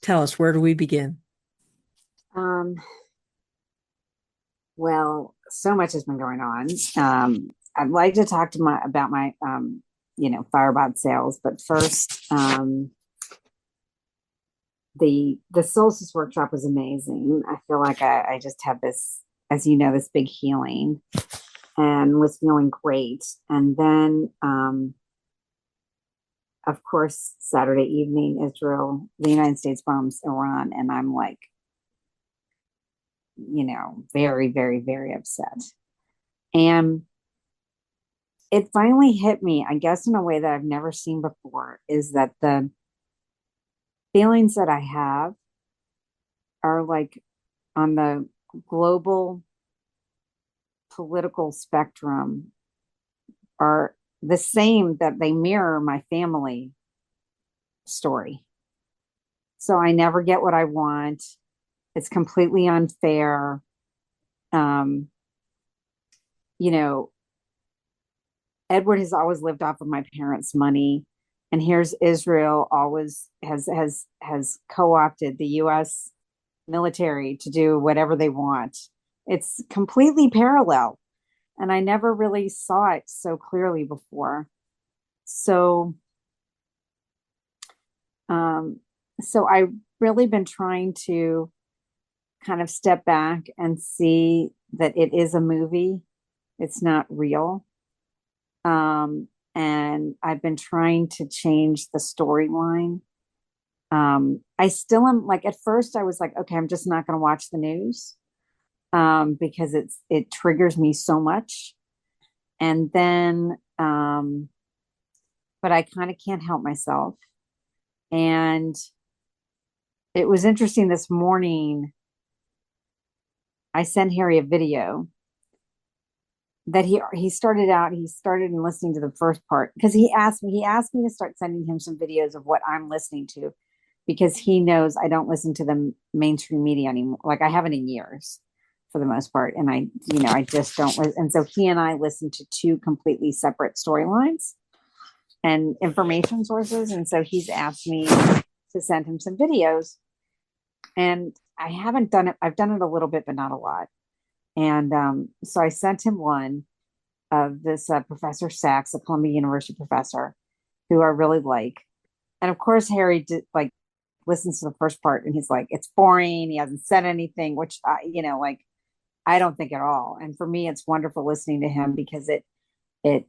Tell us, where do we begin? Um, well, so much has been going on. I'd like to talk to my about my Firebot sales, but first, the solstice workshop was amazing. I feel like I just had this, as you know, this big healing and was feeling great. And then, of course, Saturday evening, the United States bombs Iran, and I'm like, very, very, very upset. And it finally hit me, I guess, in a way that I've never seen before, is that the feelings that I have are like on the global political spectrum are the same, that they mirror my family story. So I never get what I want. It's completely unfair. Um, you know, Edward has always lived off of my parents' money. And here's Israel always has co-opted the US military to do whatever they want. It's completely parallel. And I never really saw it so clearly before. So um so I've really been trying to kind of step back and see that it is a movie. It's not real. And I've been trying to change the storyline. I still am like, at first I was like, okay, I'm just not going to watch the news because it triggers me so much. And then, but I kind of can't help myself. And it was interesting this morning. I sent Harry a video that he started in listening to the first part because he asked me to start sending him some videos of what I'm listening to because he knows I don't listen to the mainstream media anymore. Like I haven't in years for the most part. And I just don't listen. And so he and I listen to two completely separate storylines and information sources. And so he's asked me to send him some videos. And I haven't done it. I've done it a little bit, but not a lot. And so I sent him one of this Professor Sachs, a Columbia University professor, who I really like. And of course, Harry listens to the first part and he's like, it's boring. He hasn't said anything, which like I don't think at all. And for me, it's wonderful listening to him because it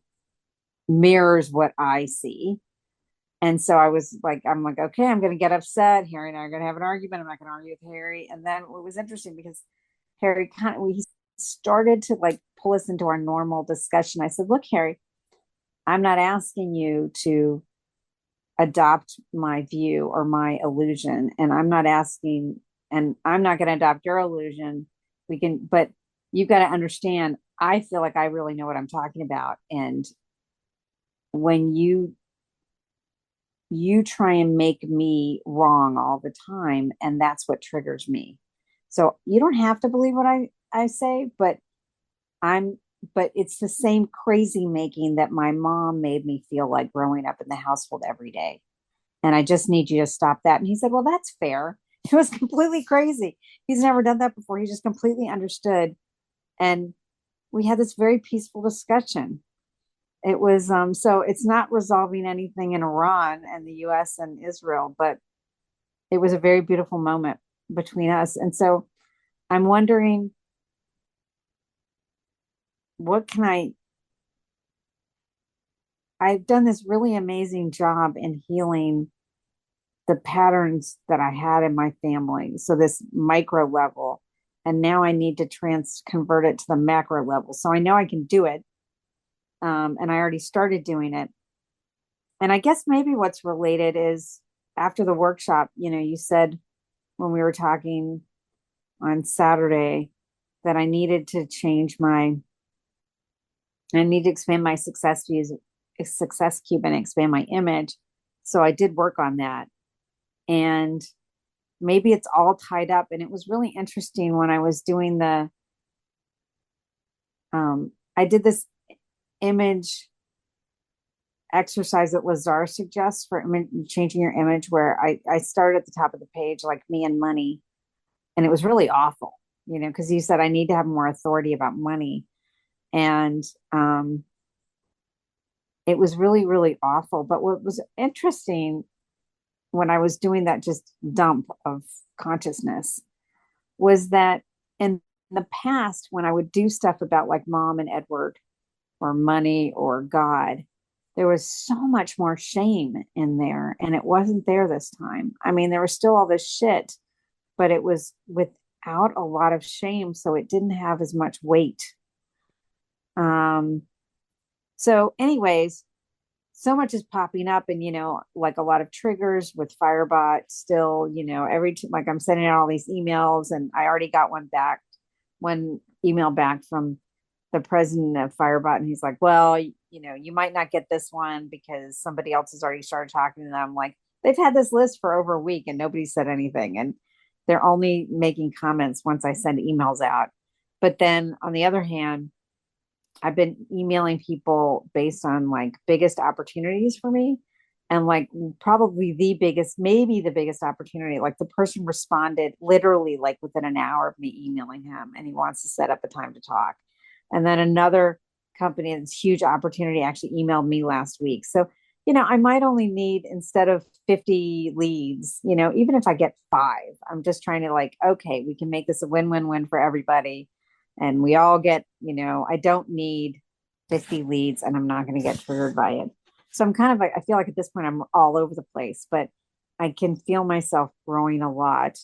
mirrors what I see. And so I'm like, okay, I'm going to get upset. Harry and I are going to have an argument. I'm not going to argue with Harry. And then it was interesting because he started to like pull us into our normal discussion. I said, look, Harry, I'm not asking you to adopt my view or my illusion. And I'm not going to adopt your illusion. But you've got to understand, I feel like I really know what I'm talking about. And when you try and make me wrong all the time, and that's what triggers me. So you don't have to believe what I say, I'm but it's the same crazy making that my mom made me feel like growing up in the household every day. And I just need you to stop that. And he said, well, that's fair. It was completely crazy. He's never done that before. He just completely understood. And we had this very peaceful discussion. It was so it's not resolving anything in Iran and the US and Israel, but it was a very beautiful moment between us. And so I'm wondering, what can I've done this really amazing job in healing the patterns that I had in my family. So this micro level, and now I need to convert it to the macro level. So I know I can do it. And I already started doing it. And I guess maybe what's related is after the workshop, you said when we were talking on Saturday that I need to expand my success cube and expand my image. So I did work on that. And maybe it's all tied up. And it was really interesting when I was doing I did this image exercise that Lazar suggests for changing your image, where I started at the top of the page, like me and money. And it was really awful, because you said I need to have more authority about money. And it was really, really awful. But what was interesting when I was doing that just dump of consciousness was that in the past, when I would do stuff about like mom and Edward or money or God, there was so much more shame in there. And it wasn't there this time. I mean, there was still all this shit, but it was without a lot of shame. So it didn't have as much weight. So, anyways, so much is popping up, and like a lot of triggers with Firebot still, like I'm sending out all these emails, and I already got one email back from the president of Firebot, and he's like, well, you might not get this one because somebody else has already started talking to them. Like, they've had this list for over a week and nobody said anything, and they're only making comments once I send emails out. But then on the other hand, I've been emailing people based on like biggest opportunities for me. And like probably maybe the biggest opportunity. Like the person responded literally like within an hour of me emailing him, and he wants to set up a time to talk. And then another company that's huge opportunity actually emailed me last week. So, I might only need, instead of 50 leads, even if I get 5, I'm just trying to like, okay, we can make this a win-win-win for everybody. And we all get, I don't need 50 leads, and I'm not going to get triggered by it. So I'm kind of like, I feel like at this point I'm all over the place, but I can feel myself growing a lot.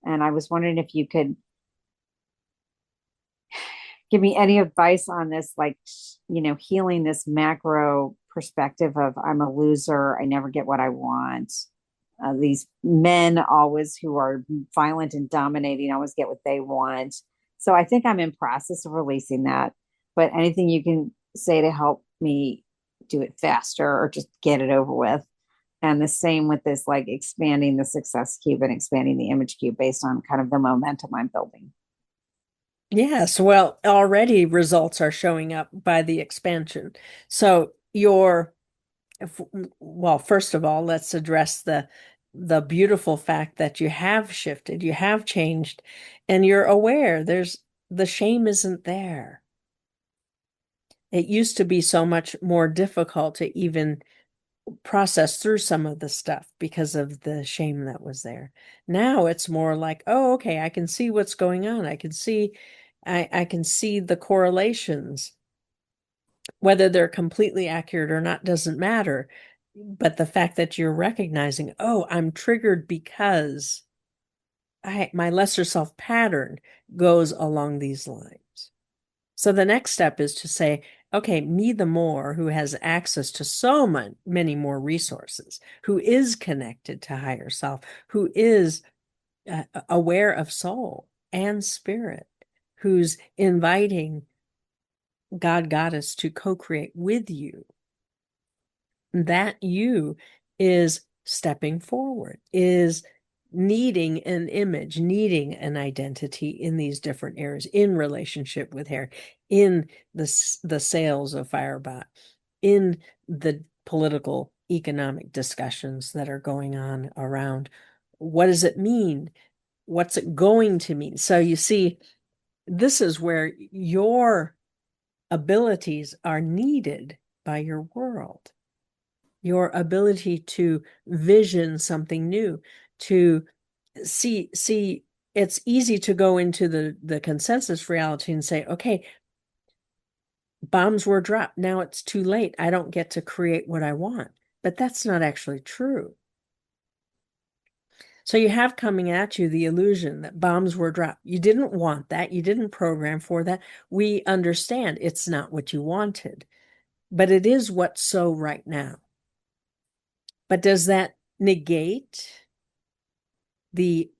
And I was wondering if you could give me any advice on this, like, healing this macro perspective of I'm a loser, I never get what I want. These men always who are violent and dominating always get what they want. So I think I'm in process of releasing that. But anything you can say to help me do it faster or just get it over with. And the same with this, like expanding the success cube and expanding the image cube based on kind of the momentum I'm building. Yes, well, already results are showing up by the expansion. So well, first of all, let's address the beautiful fact that you have shifted, you have changed, and you're aware the shame isn't there. It used to be so much more difficult to even process through some of the stuff because of the shame that was there. Now it's more like, oh, okay, I can see what's going on. I can see the correlations. Whether they're completely accurate or not doesn't matter. But the fact that you're recognizing, oh, I'm triggered because my lesser self pattern goes along these lines. So the next step is to say, okay, me the more, who has access to so many more resources, who is connected to higher self, who is aware of soul and spirit, who's inviting God, Goddess to co-create with you. That you is stepping forward, is needing an image, needing an identity in these different areas, in relationship with hair, in the sales of Firebot, in the political economic discussions that are going on around. What does it mean? What's it going to mean? So you see, this is where your abilities are needed by your world. Your ability to vision something new, to see, it's easy to go into the consensus reality and say, okay, bombs were dropped. Now it's too late. I don't get to create what I want. But that's not actually true. So you have coming at you the illusion that bombs were dropped. You didn't want that. You didn't program for that. We understand it's not what you wanted, but it is what's so right now. But does that negate the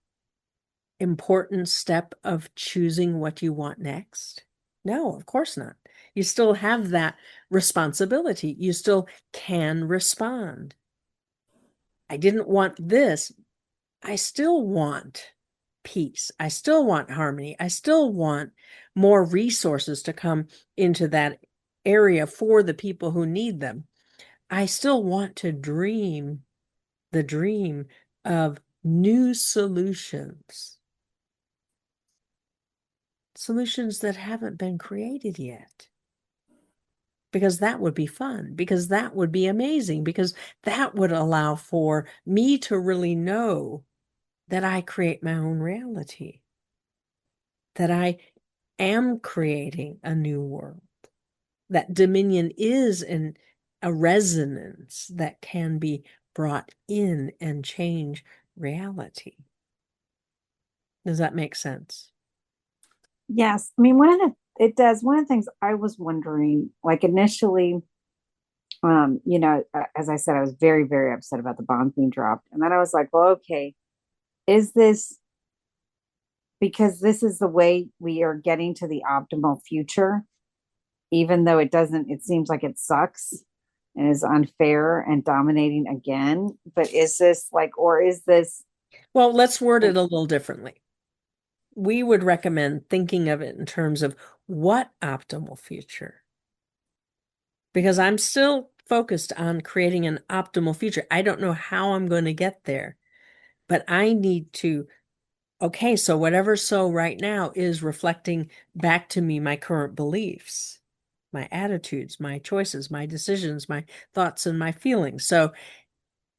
important step of choosing what you want next? No, of course not. You still have that responsibility. You still can respond. I didn't want this. I still want peace. I still want harmony. I still want more resources to come into that area for the people who need them. I still want to dream the dream of new solutions, solutions that haven't been created yet. Because that would be fun, because that would be amazing, because that would allow for me to really know that I create my own reality, that I am creating a new world, that dominion is a resonance that can be brought in and change reality. Does that make sense? Yes. I mean, it does. One of the things I was wondering, like initially, as I said, I was very, very upset about the bombs being dropped. And then I was like, well, okay, is this because this is the way we are getting to the optimal future, even though it seems like it sucks and is unfair and dominating again. But is this like, or is this, Well, let's word it a little differently. We would recommend thinking of it in terms of what optimal future, because I'm still focused on creating an optimal future. I don't know how I'm going to get there, but I need to, okay, so whatever so right now is reflecting back to me my current beliefs, my attitudes, my choices, my decisions, my thoughts, and my feelings. So,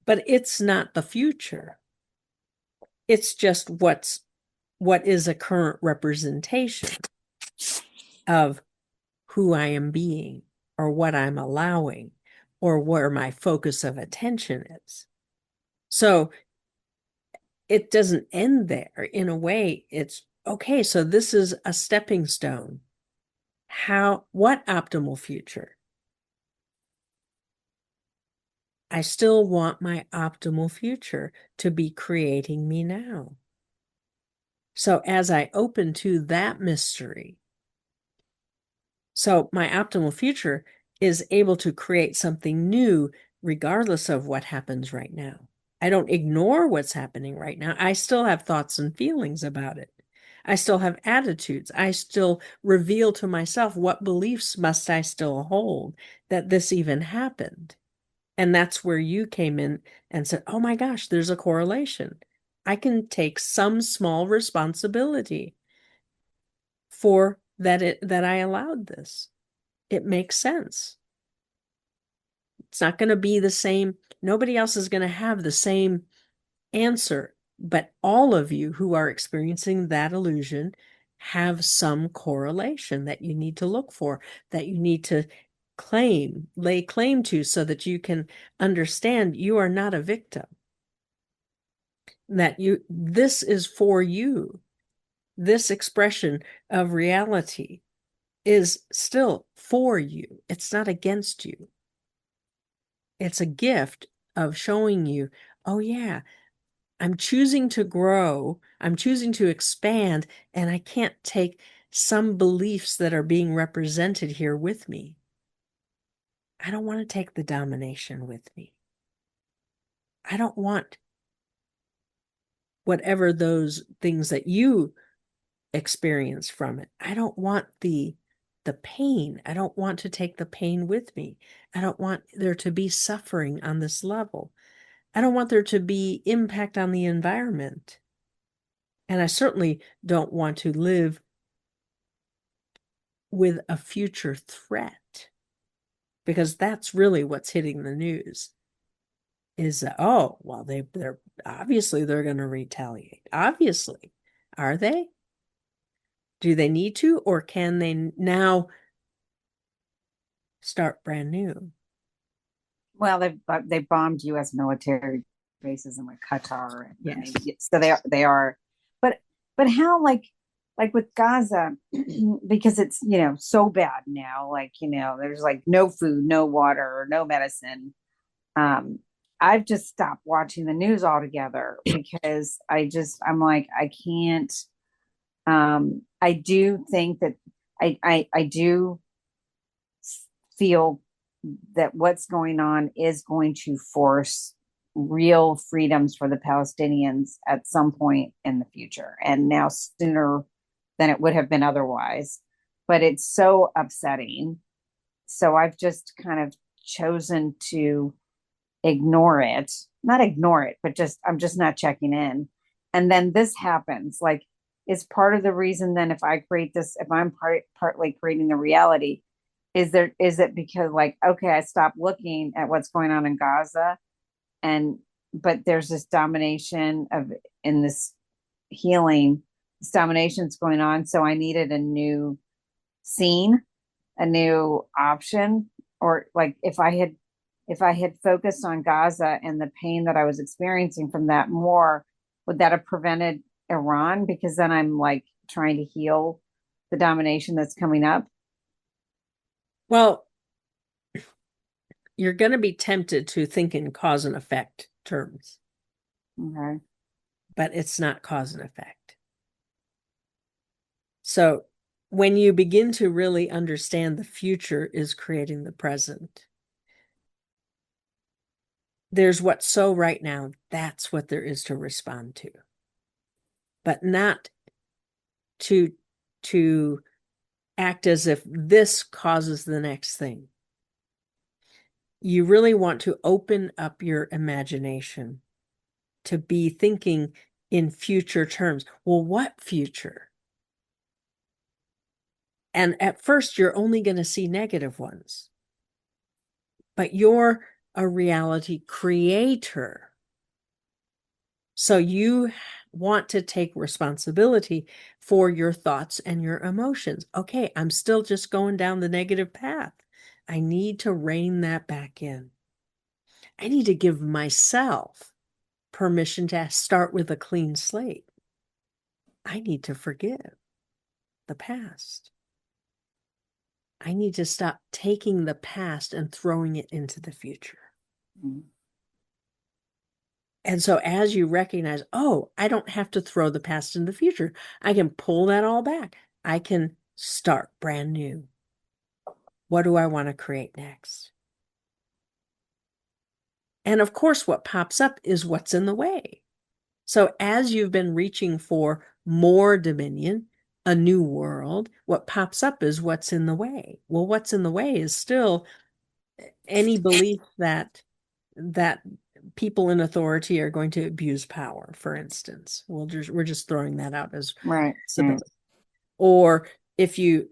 but it's not the future. It's just what is a current representation of who I am being or what I'm allowing or where my focus of attention is. So it doesn't end there. In a way, it's okay, so this is a stepping stone. What optimal future? I still want my optimal future to be creating me now. So as I open to that mystery, so my optimal future is able to create something new regardless of what happens right now. I don't ignore what's happening right now. I still have thoughts and feelings about it. I still have attitudes. I still reveal to myself what beliefs must I still hold that this even happened. And that's where you came in and said, oh my gosh, there's a correlation. I can take some small responsibility for that I allowed this. It makes sense. It's not going to be the same. Nobody else is going to have the same answer, but all of you who are experiencing that illusion have some correlation that you need to look for, that you need to lay claim to so that you can understand you are not a victim, that this is for you. This expression of reality is still for you. It's not against you. It's a gift of showing you, oh, yeah, I'm choosing to grow, I'm choosing to expand, and I can't take some beliefs that are being represented here with me. I don't want to take the domination with me. I don't want whatever those things that you experience from it. I don't want the pain. I don't want to take the pain with me. I don't want there to be suffering on this level. I don't want there to be impact on the environment. And I certainly don't want to live with a future threat, because that's really what's hitting the news is that, oh, well, they're obviously they're going to retaliate. Obviously. Are they? Do they need to, or can they now start brand new? well, they bombed U.S. military bases in like Qatar, and Yes. so they are, but how like with Gaza, because it's so bad now, like there's like no food, no water, no medicine. Um, I've just stopped watching the news altogether because I'm like I can't. I do think that I do feel that what's going on is going to force real freedoms for the Palestinians at some point in the future, and now sooner than it would have been otherwise. But it's so upsetting. So I've just kind of chosen to ignore it, not ignore it, but just, I'm just not checking in. And then this happens. Like, is part of the reason then if I create this, if I'm partly creating the reality, is it because like, okay, I stopped looking at what's going on in Gaza, and but there's this domination of, in this healing, this domination's going on. So I needed a new scene, a new option. Or like if I had focused on Gaza and the pain that I was experiencing from that more, would that have prevented Iran? Because then I'm like trying to heal the domination that's coming up. Well, you're going to be tempted to think in cause and effect terms, Okay. but it's not cause and effect. So when you begin to really understand the future is creating the present, there's what's so right now, that's what there is to respond to, but not to act as if this causes the next thing. You really want to open up your imagination to be thinking in future terms. Well, what future? And at first, you're only going to see negative ones, but you're a reality creator. So you want to take responsibility for your thoughts and your emotions. Okay, I'm still just going down the negative path. I need to rein that back in. I need to give myself permission to start with a clean slate. I need to forgive the past. I need to stop taking the past and throwing it into the future. Mm-hmm. And so as you recognize, oh, I don't have to throw the past in the future. I can pull that all back. I can start brand new. What do I want to create next? And of course, what pops up is what's in the way. So as you've been reaching for more dominion, a new world, what pops up is what's in the way. Well, what's in the way is still any belief that people in authority are going to abuse power, for instance. We're just throwing that out as Right. Right. possibility. Or if you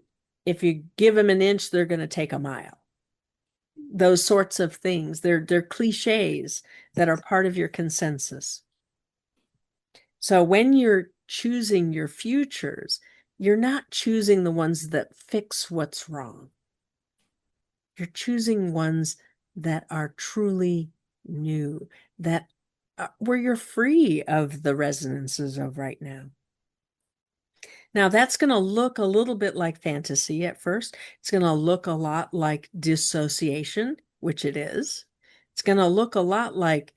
give them an inch, they're going to take a mile. Those sorts of things. They're cliches that are part of your consensus. So when you're choosing your futures, you're not choosing the ones that fix what's wrong. You're choosing ones that are truly new, that where you're free of the resonances of right now. Now, that's going to look a little bit like fantasy at first. It's going to look a lot like dissociation, which it is. It's going to look a lot like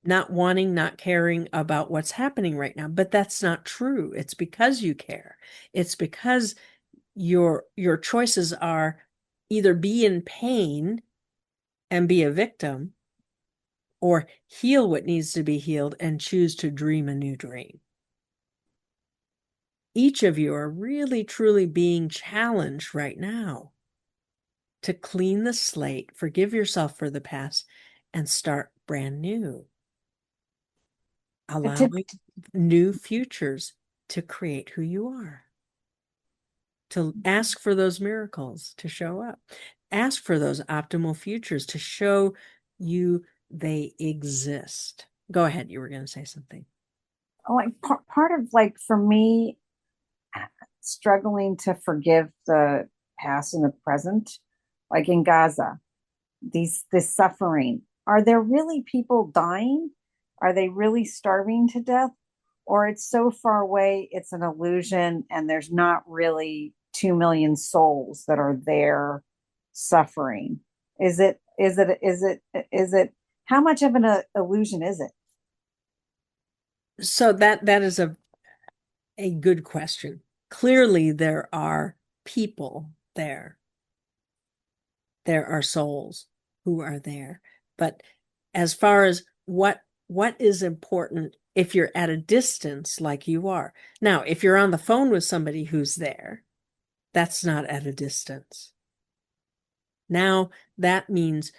not wanting, not caring about what's happening right now, but that's not true. It's because you care. It's because your choices are either be in pain and be a victim, or heal what needs to be healed and choose to dream a new dream. Each of you are really, truly being challenged right now to clean the slate, forgive yourself for the past, and start brand new, But to, allowing new futures to create who you are, to ask for those miracles to show up, ask for those optimal futures to show you they exist. Go ahead. You were going to say something. like part of like for me struggling to forgive the past and the present, like in Gaza, this suffering. Are there really people dying? Are they really starving to death? Or it's so far away, it's an illusion, and there's not really 2 million souls that are there suffering. Is it how much of an illusion is it? So that is a good question. Clearly, there are people there. There are souls who are there. But as far as what is important if you're at a distance like you are. Now, if you're on the phone with somebody who's there, that's not at a distance. Now that means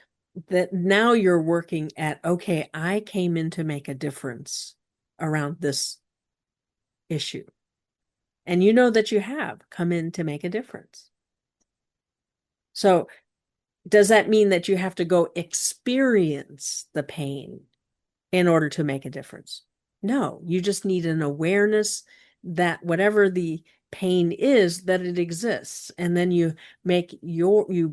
that now you're working at, okay, I came in to make a difference around this issue. And you know that you have come in to make a difference. So does that mean that you have to go experience the pain in order to make a difference? No, you just need an awareness that whatever the pain is, that it exists. And then you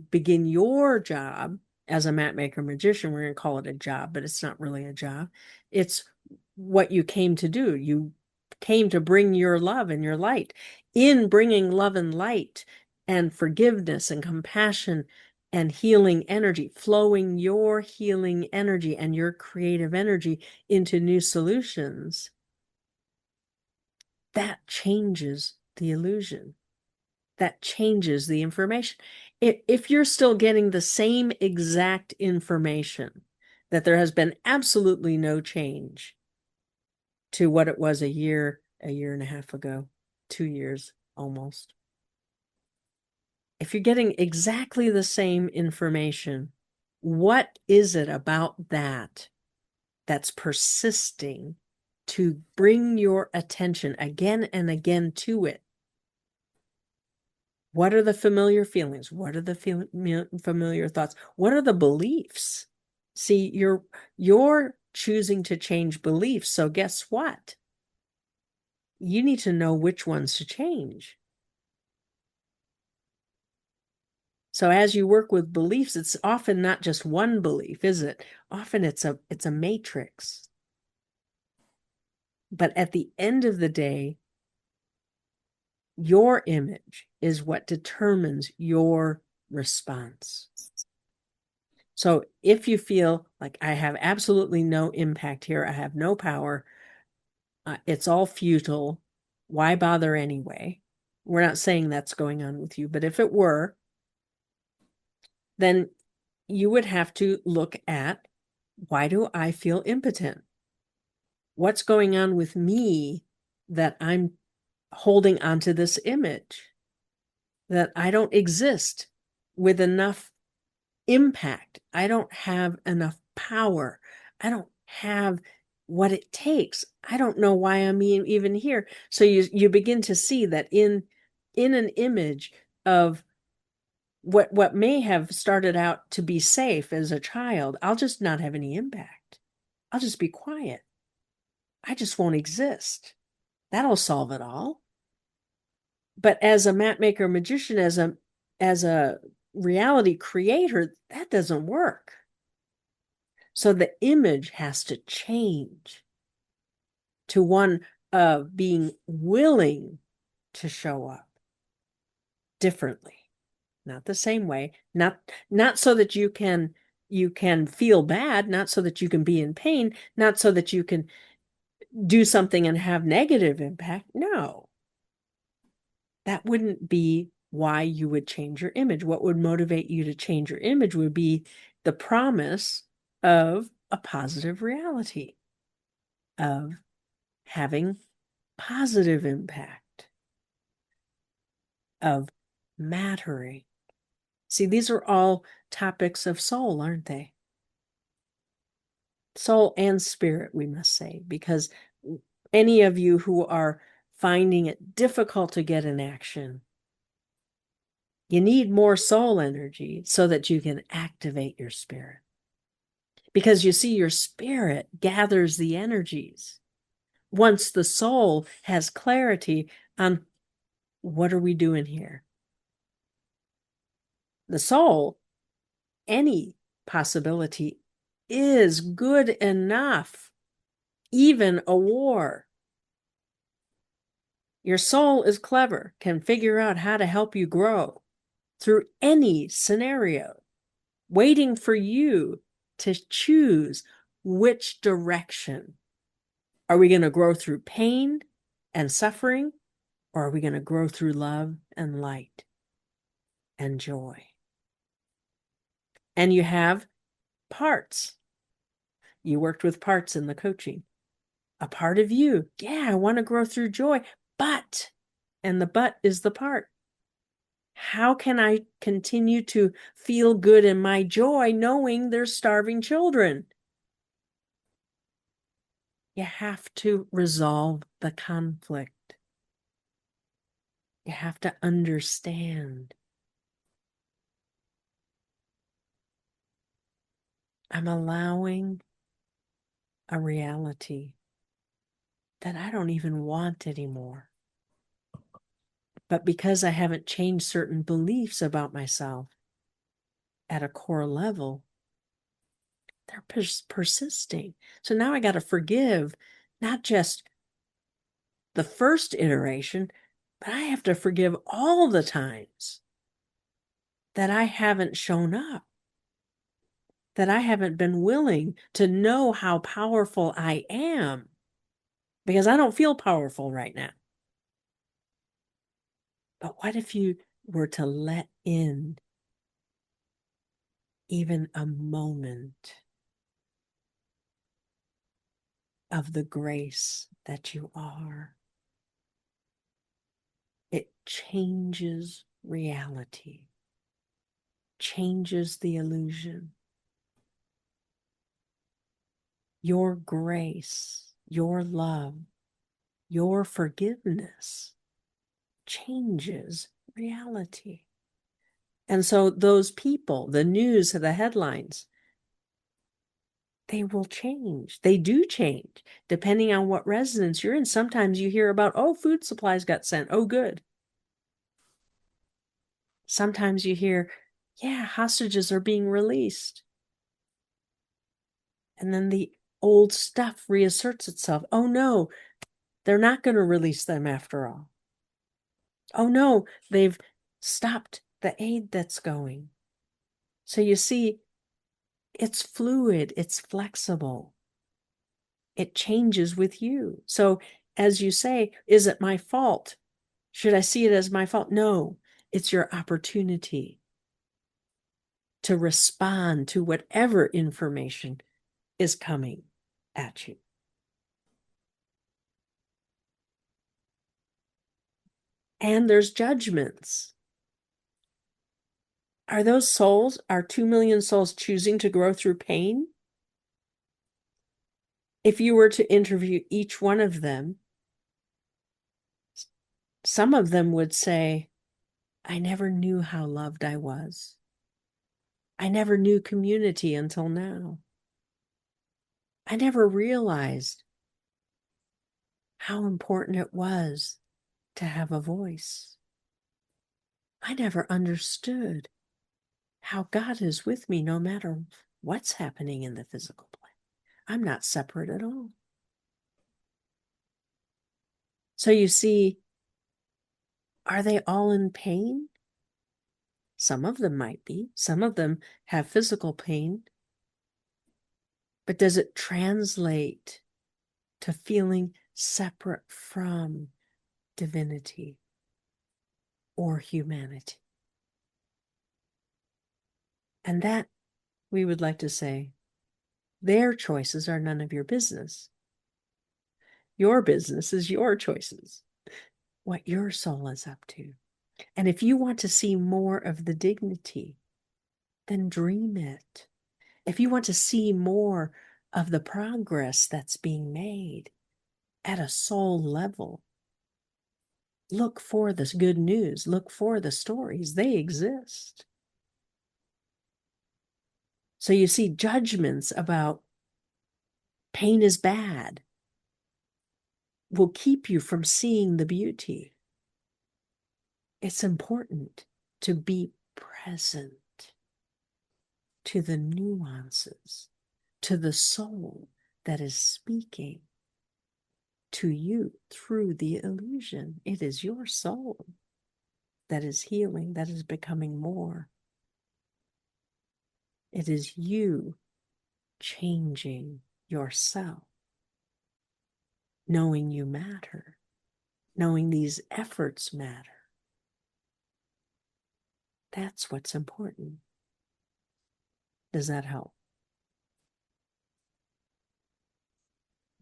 begin your job as a map maker magician. We're going to call it a job, but it's not really a job. It's what you came to do. You came to bring your love and your light. In bringing love and light and forgiveness and compassion and healing energy, flowing your healing energy and your creative energy into new solutions, that changes the illusion. That changes the information. If you're still getting the same exact information, that there has been absolutely no change to what it was a year and a half ago, 2 years almost. If you're getting exactly the same information, what is it about that that's persisting to bring your attention again and again to it? What are the familiar feelings? What are the familiar thoughts? What are the beliefs? See, you're choosing to change beliefs. So guess what? You need to know which ones to change. So as you work with beliefs, it's often not just one belief, is it? Often it's a matrix. But at the end of the day, your image is what determines your response. So if you feel like I have absolutely no impact here, I have no power, it's all futile, why bother anyway? We're not saying that's going on with you, but if it were, then you would have to look at, why do I feel impotent? What's going on with me that I'm holding onto this image, that I don't exist with enough impact? I don't have enough power. I don't have what it takes. I don't know why I'm even here. So you begin to see that in an image of what may have started out to be safe as a child, I'll just not have any impact. I'll just be quiet. I just won't exist. That'll solve it all. But as a map maker magician, as a reality creator, that doesn't work. So the image has to change to one of being willing to show up differently, not the same way, not so that you can feel bad, not so that you can be in pain, not so that you can do something and have negative impact. No, that wouldn't be why you would change your image. What would motivate you to change your image would be the promise of a positive reality, of having positive impact, of mattering. See, these are all topics of soul, aren't they? Soul and spirit, we must say, because any of you who are finding it difficult to get in action, you need more soul energy so that you can activate your spirit. Because you see, your spirit gathers the energies. Once the soul has clarity on, what are we doing here? The soul, any possibility is good enough, even a war. Your soul is clever, can figure out how to help you grow through any scenario, waiting for you to choose which direction. Are we going to grow through pain and suffering, or are we going to grow through love and light and joy? And you have parts. You worked with parts in the coaching. A part of you, yeah, I want to grow through joy, but, and the but is the part. How can I continue to feel good in my joy knowing there's starving children? You have to resolve the conflict. You have to understand. I'm allowing a reality that I don't even want anymore. But because I haven't changed certain beliefs about myself at a core level, they're persisting. So now I got to forgive not just the first iteration, but I have to forgive all the times that I haven't shown up, that I haven't been willing to know how powerful I am, because I don't feel powerful right now. But what if you were to let in even a moment of the grace that you are? It changes reality, changes the illusion. Your grace, your love, your forgiveness changes reality. And so those people, the news, the headlines, they will change. They do change depending on what resonance you're in. Sometimes you hear about, oh, food supplies got sent. Oh, good. Sometimes you hear, yeah, hostages are being released. And then the old stuff reasserts itself. Oh, no, they're not going to release them after all. Oh, no, they've stopped the aid that's going. So you see, it's fluid, it's flexible. It changes with you. So as you say, is it my fault? Should I see it as my fault? No, it's your opportunity to respond to whatever information is coming at you. And there's judgments. Are those souls, are 2 million souls choosing to grow through pain? If you were to interview each one of them, some of them would say, I never knew how loved I was. I never knew community until now. I never realized how important it was to have a voice. I never understood how God is with me no matter what's happening in the physical plane. I'm not separate at all. So you see, are they all in pain? Some of them might be. Some of them have physical pain. But does it translate to feeling separate from divinity or humanity? And that, we would like to say, their choices are none of your business. Your business is your choices, what your soul is up to. And if you want to see more of the dignity, then dream it. If you want to see more of the progress that's being made at a soul level, look for this good news, look for the stories. They exist. So you see, judgments about pain is bad will keep you from seeing the beauty. It's important to be present to the nuances, to the soul that is speaking to you through the illusion. It is your soul that is healing, that is becoming more. It is you changing yourself, knowing you matter, knowing these efforts matter. That's what's important. Does that help?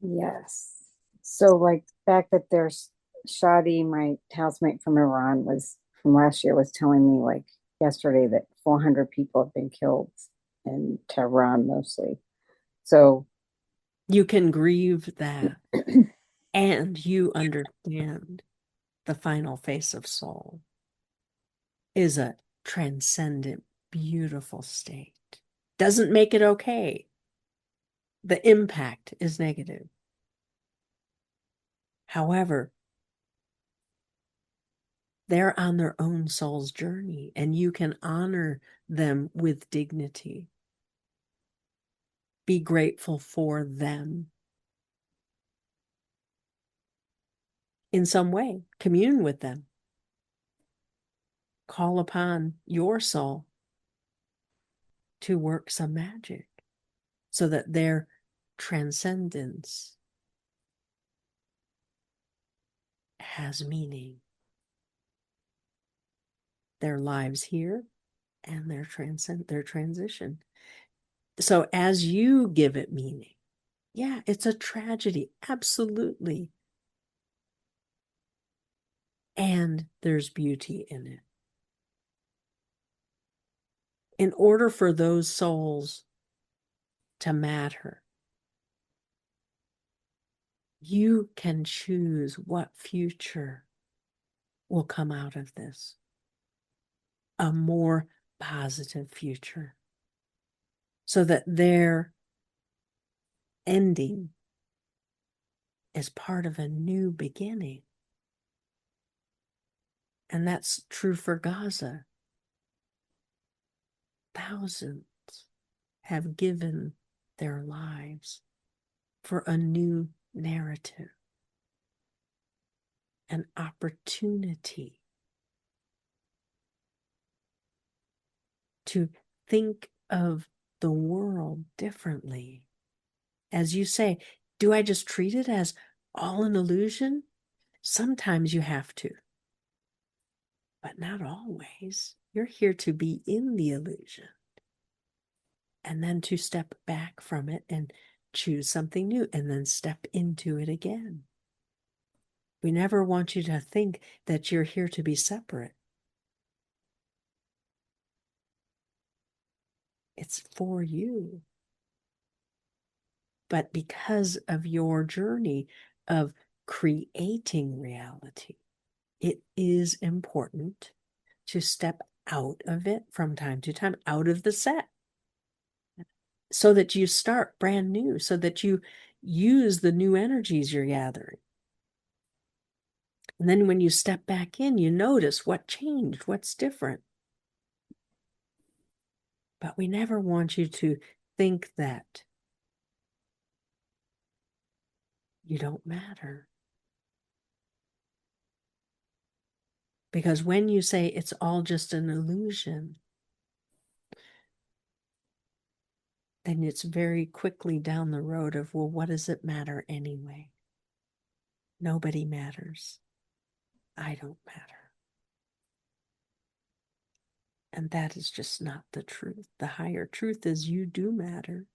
Yes. So like the fact that there's Shadi, my housemate from Iran, was from last year was telling me like yesterday that 400 people have been killed in Tehran mostly. So You can grieve that and you understand the final face of soul is a transcendent, beautiful state. Doesn't make it okay. The impact is negative. However, they're on their own soul's journey, and you can honor them with dignity. Be grateful for them. In some way, commune with them. Call upon your soul to work some magic so that their transcendence has meaning. Their lives here and their transition. So as you give it meaning, yeah, it's a tragedy, absolutely. And there's beauty in it. In order for those souls to matter, you can choose what future will come out of this. A more positive future. So that their ending is part of a new beginning. And that's true for Gaza. Thousands have given their lives for a new narrative, an opportunity to think of the world differently. As you say, do I just treat it as all an illusion? Sometimes you have to, but not always. You're here to be in the illusion and then to step back from it and choose something new and then step into it again. We never want you to think that you're here to be separate. It's for you. But because of your journey of creating reality, it is important to step out of it from time to time, out of the set, so that you start brand new, so that you use the new energies you're gathering. And then when you step back in, you notice what changed, what's different. But we never want you to think that you don't matter. Because when you say it's all just an illusion, then it's very quickly down the road of, well, what does it matter anyway? Nobody matters. I don't matter. And that is just not the truth. The higher truth is you do matter.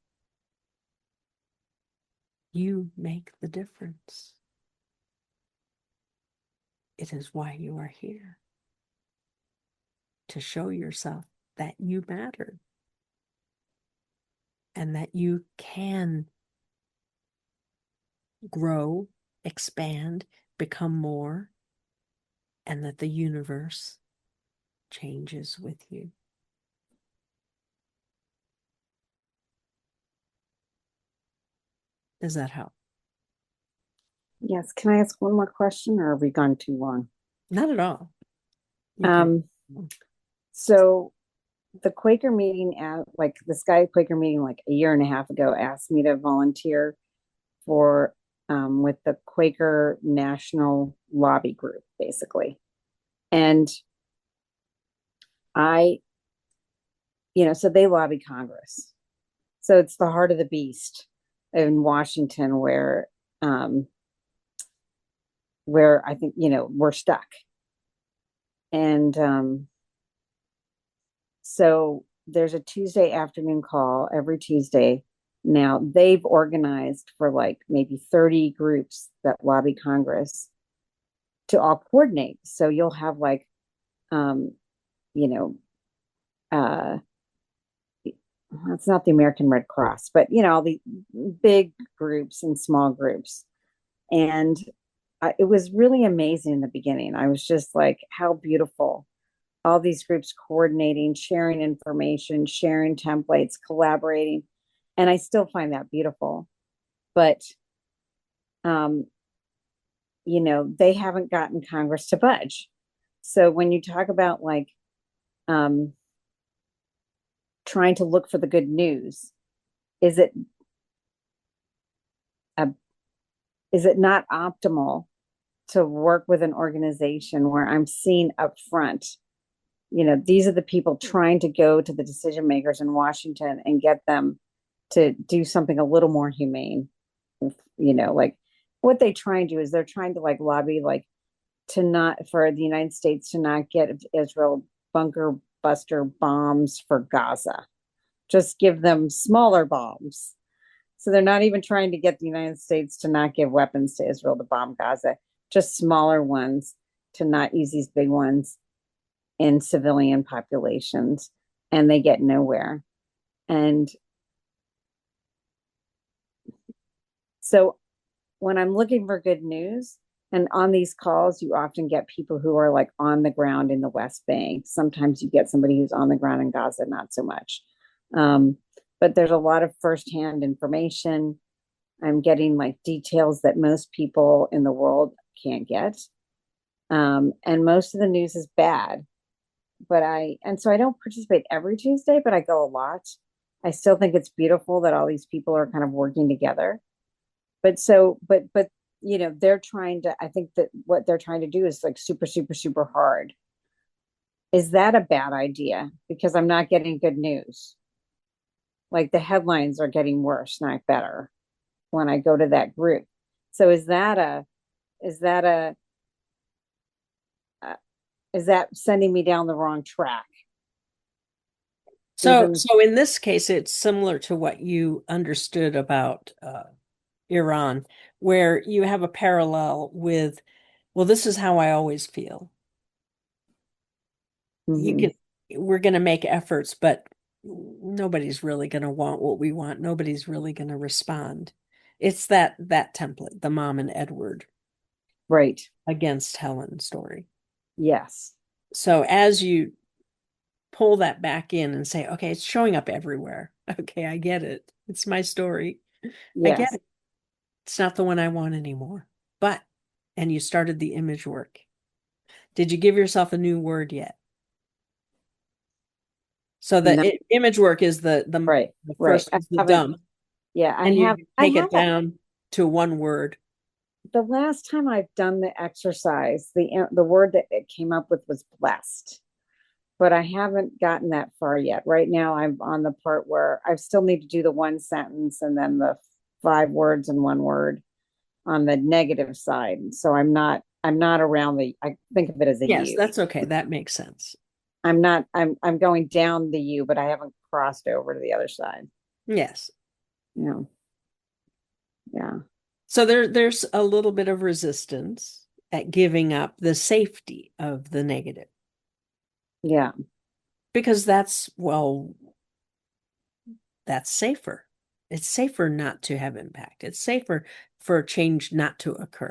You make the difference. It is why you are here. To show yourself that you matter. And that you can grow, expand, become more, and that the universe changes with you. Does that help? yes, can I ask one more question, or have we gone too long? Not at all. You Um, can. so the Quaker meeting, like the Sky Quaker meeting, like a year and a half ago, asked me to volunteer for with the Quaker National Lobby Group, basically. And I, so they lobby Congress. So it's the heart of the beast in Washington where I think, we're stuck. And so there's a Tuesday afternoon call every Tuesday. Now they've organized for like maybe 30 groups that lobby Congress to all coordinate. So you'll have like um, you know, uh, it's not the American Red Cross, but all the big groups and small groups. And it was really amazing in the beginning. I was just like, how beautiful. All these groups coordinating, sharing information, sharing templates, collaborating. And I still find that beautiful. But, um, they haven't gotten Congress to budge. So when you talk about like um, trying to look for the good news, is it a, is it not optimal to work with an organization where I'm seeing up front, these are the people trying to go to the decision makers in Washington and get them to do something a little more humane. Like what they try and do is they're trying to like lobby like to not for the United States to not get Israel bunker buster bombs for Gaza. Just give them smaller bombs. So they're not even trying to get the United States to not give weapons to Israel to bomb Gaza, just smaller ones to not use these big ones in civilian populations. And they get nowhere. And so when I'm looking for good news, and on these calls, you often get people who are like on the ground in the West Bank. Sometimes you get somebody who's on the ground in Gaza, not so much. But there's a lot of firsthand information. I'm getting like details that most people in the world can't get. And most of the news is bad. And so I don't participate every Tuesday, but I go a lot. I still think it's beautiful that all these people are kind of working together. But they're trying to, I think that what they're trying to do is like super, super, super hard. Is that a bad idea? Because I'm not getting good news. Like the headlines are getting worse, not better when I go to that group. So is that a, uh, is that sending me down the wrong track? So, Even, so in this case, it's similar to what you understood about Iran, where you have a parallel with, well, this is how I always feel. You mm-hmm, can, we're going to make efforts, but nobody's really going to want what we want. Nobody's really going to respond. It's that template, the mom and Edward right. against Helen story. Yes. So as you pull that back in and say, okay, it's showing up everywhere. Okay, I get it. It's my story. I get Yes. it. It's not the one I want anymore. But, and you started the image work. Did you give yourself a new word yet? So No, the image work is right. the Right. first I is the haven't, dump, yeah, and you I take it haven't. down to one word. The last time I've done the exercise, the word that it came up with was blessed, but I haven't gotten that far yet. Right now, I'm on the part where I still need to do the one sentence and then the 5 words and one word on the negative side. So I'm not around the. I think of it as a Yes, U. that's okay. That makes sense. I'm not. I'm going down the U, but I haven't crossed over to the other side. Yes. You know. Yeah. So there's a little bit of resistance at giving up the safety of the negative Yeah. because that's safer. It's safer not to have impact. It's safer for change not to occur.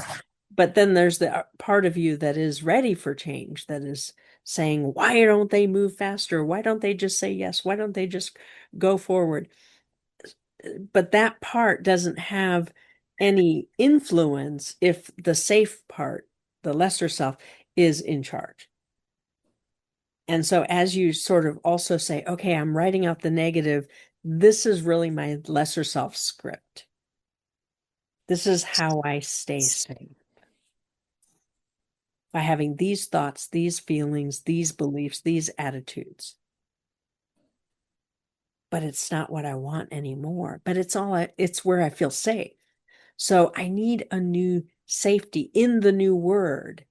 But then there's the part of you that is ready for change, that is saying, why don't they move faster? Why don't they just say yes? Why don't they just go forward? But that part doesn't have any influence if the safe part, the lesser self, is in charge. And so as you sort of also say, okay, I'm writing out the negative, this is really my lesser self script. This is how I stay safe. By having these thoughts, these feelings, these beliefs, these attitudes. But it's not what I want anymore. But it's where I feel safe. So I need a new safety in the new word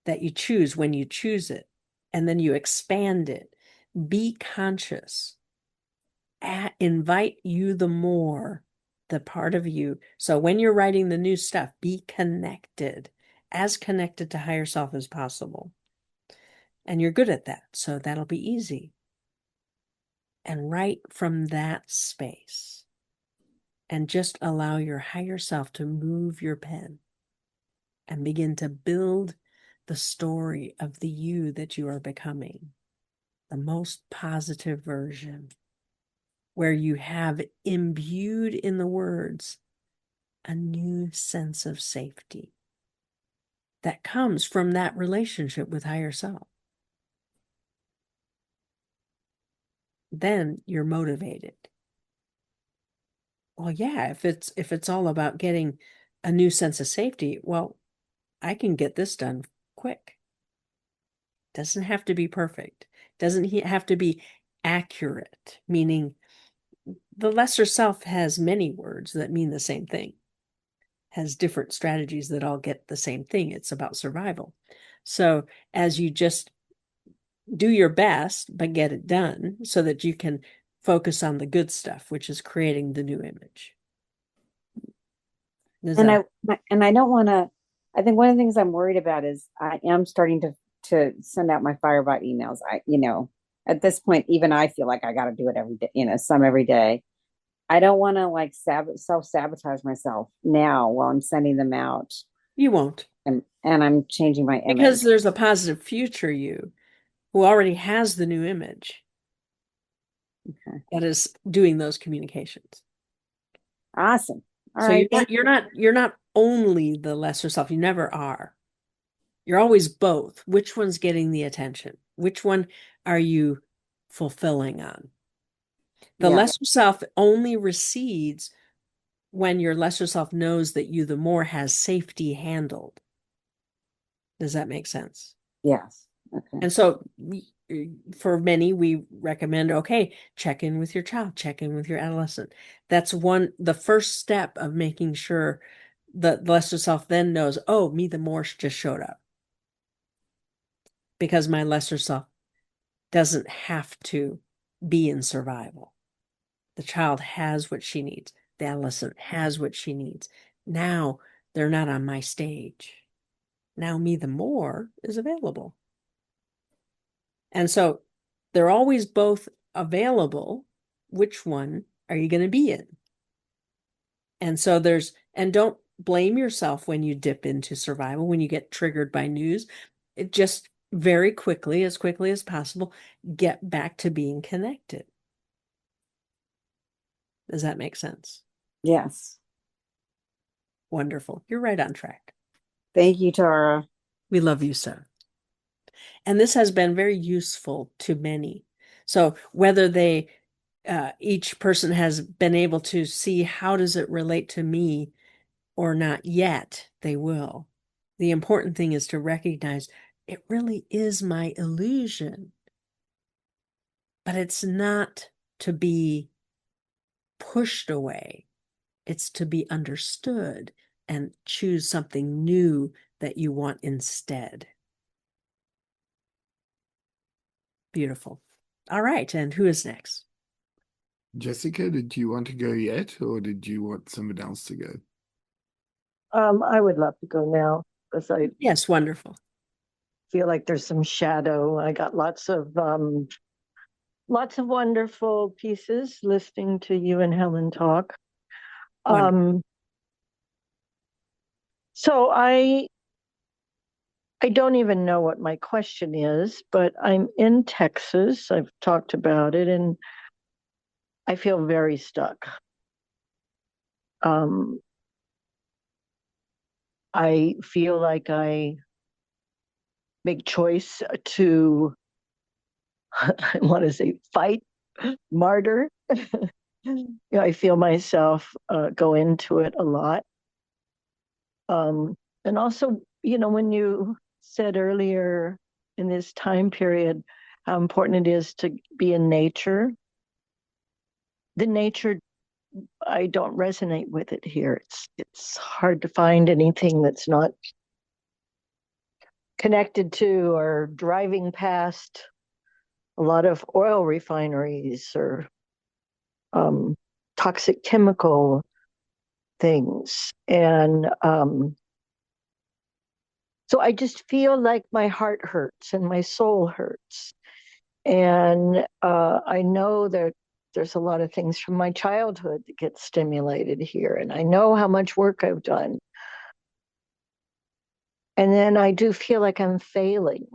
that you choose when you choose it. And then you expand it. Be conscious. Invite you the more, the part of you. So when you're writing the new stuff, be connected, as connected to higher self as possible. And you're good at that. So that'll be easy. And write from that space. And just allow your higher self to move your pen and begin to build the story of the you that you are becoming, the most positive version, where you have imbued in the words a new sense of safety that comes from that relationship with higher self. Then you're motivated. Well, yeah, if it's all about getting a new sense of safety, well, I can get this done quick. Doesn't have to be perfect. Doesn't have to be accurate, meaning the lesser self has many words that mean the same thing, has different strategies that all get the same thing. It's about survival. So as you just do your best, but get it done so that you can focus on the good stuff, which is creating the new image. Is And that I don't want to. I think one of the things I'm worried about is I am starting to send out my Firebot emails. At this point, even I feel like I got to do it every day, some every day. I don't want to like self-sabotage myself now while I'm sending them out you won't? and I'm changing my Because image. there's a positive future you who already has the new image Okay. that is doing those communications. Awesome. All So right. you're not only the lesser self. You never are. You're always both. Which one's getting the attention? Which one are you fulfilling on? The Yeah. lesser self only recedes when your lesser self knows that you the more has safety handled. Does that make sense? Yes. Okay. And so for many, we recommend, okay, check in with your child, check in with your adolescent. That's the first step of making sure that the lesser self then knows, oh, me the more just showed up because my lesser self doesn't have to be in survival. The child has what she needs. The adolescent has what she needs. Now they're not on my stage. Now me the more is available. And so they're always both available. Which one are you going to be in? And so and don't blame yourself when you dip into survival, when you get triggered by news. It just very quickly, as quickly as possible, get back to being connected. Does that make sense? Yes. Wonderful. You're right on track. Thank you, Tara. We love you, sir. And this has been very useful to many. So whether each person has been able to see how does it relate to me or not yet, they will. The important thing is to recognize it really is my illusion, but it's not to be pushed away. It's to be understood and choose something new that you want instead. Beautiful. All right. And who is next? Jessica, did you want to go yet, or did you want someone else to go? I would love to go now because I Yes, wonderful. feel like there's some shadow. I got lots of wonderful pieces listening to you and Helen talk. Wonderful. So I don't even know what my question is, but I'm in Texas. I've talked about it, and I feel very stuck. Um, I feel like I make choice to, I want to say, fight, martyr. I feel myself go into it a lot. And also, when you said earlier in this time period how important it is to be in nature, the nature, I don't resonate with it here. It's hard to find anything that's not connected to or driving past a lot of oil refineries or toxic chemical things. And So I just feel like my heart hurts and my soul hurts. And I know that there's a lot of things from my childhood that get stimulated here. And I know how much work I've done. And then I do feel like I'm failing.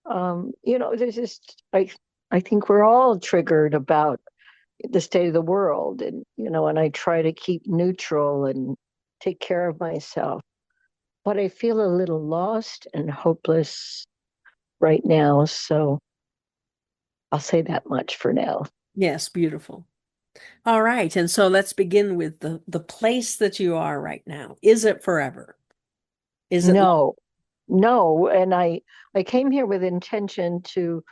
There's just, I think we're all triggered about the state of the world. And I try to keep neutral and take care of myself. But I feel a little lost and hopeless right now. So I'll say that much for now. Yes, beautiful. All right. And so let's begin with the place that you are right now. Is it forever? Is it No, no. And I came here with intention to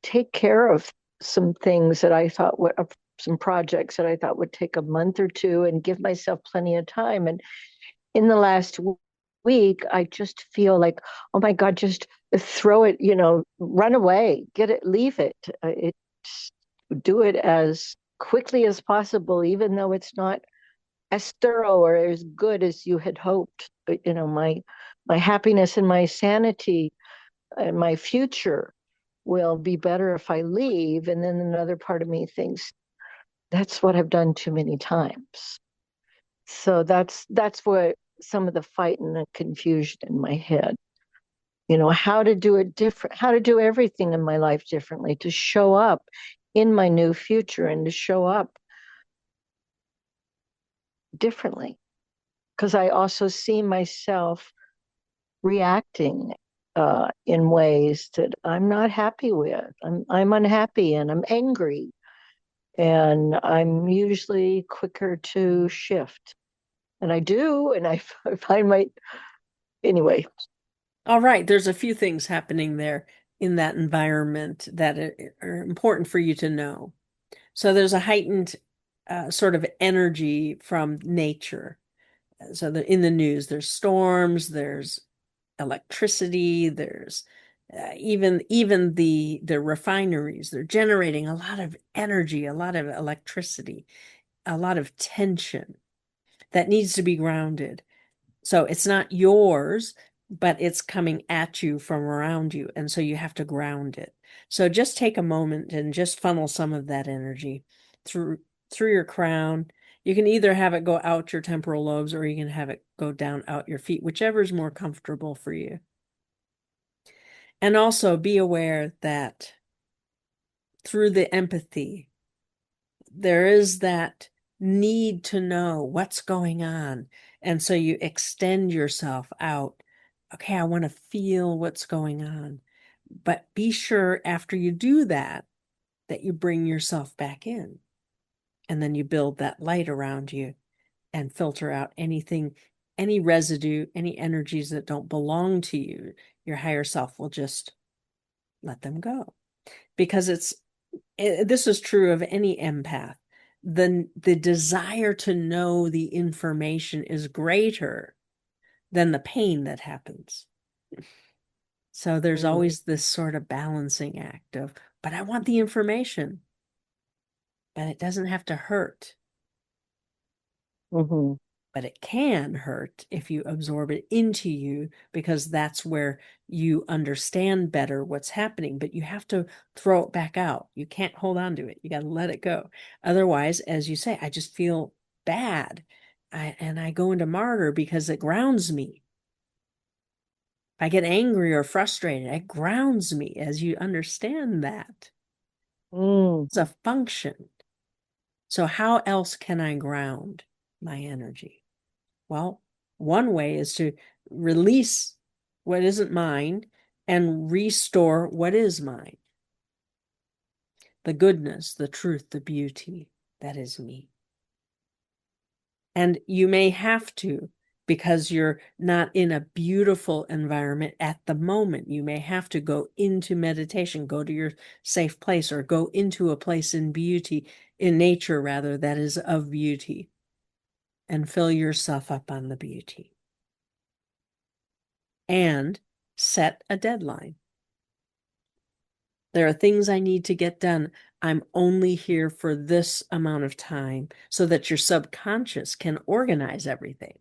take care of some things that I thought would, some projects that I thought would take a month or two and give myself plenty of time. And in the last week, I just feel like, oh my God, just throw it, run away, get it, leave it. Do it as quickly as possible, even though it's not as thorough or as good as you had hoped. But, my happiness and my sanity and my future will be better if I leave. And then another part of me thinks that's what I've done too many times. So that's what some of the fight and the confusion in my head. How to do it different, how to do everything in my life differently, to show up in my new future and to show up differently. Because I also see myself reacting in ways that I'm not happy with. I'm unhappy and I'm angry, and I'm usually quicker to shift. And I do, and I find my anyway. all right? There's a few things happening there in that environment that are important for you to know. So there's a heightened sort of energy from nature. So in the news, there's storms, there's electricity, there's even the refineries. They're generating a lot of energy, a lot of electricity, a lot of tension that needs to be grounded. So it's not yours, but it's coming at you from around you. And so you have to ground it. So just take a moment and just funnel some of that energy through your crown. You can either have it go out your temporal lobes or you can have it go down out your feet, whichever is more comfortable for you. And also be aware that through the empathy, there is that need to know what's going on. And so you extend yourself out. Okay, I want to feel what's going on. But be sure after you do that, that you bring yourself back in. And then you build that light around you and filter out anything, any residue, any energies that don't belong to you. Your higher self will just let them go. Because this is true of any empath. The desire to know the information is greater than the pain that happens. So there's always this sort of balancing act of, but I want the information, but it doesn't have to hurt. Mm-hmm. But it can hurt if you absorb it into you, because that's where you understand better what's happening. But you have to throw it back out. You can't hold on to it. You got to let it go. Otherwise, as you say, I just feel bad. And I go into martyr because it grounds me. If I get angry or frustrated, it grounds me as you understand that. Mm. It's a function. So how else can I ground my energy? Well, one way is to release what isn't mine and restore what is mine. The goodness, the truth, the beauty that is me. And you may have to, because you're not in a beautiful environment at the moment. You may have to go into meditation, go to your safe place, or go into a place in beauty, in nature rather, that is of beauty, and fill yourself up on the beauty. And set a deadline. There are things I need to get done. I'm only here for this amount of time, so that your subconscious can organize everything.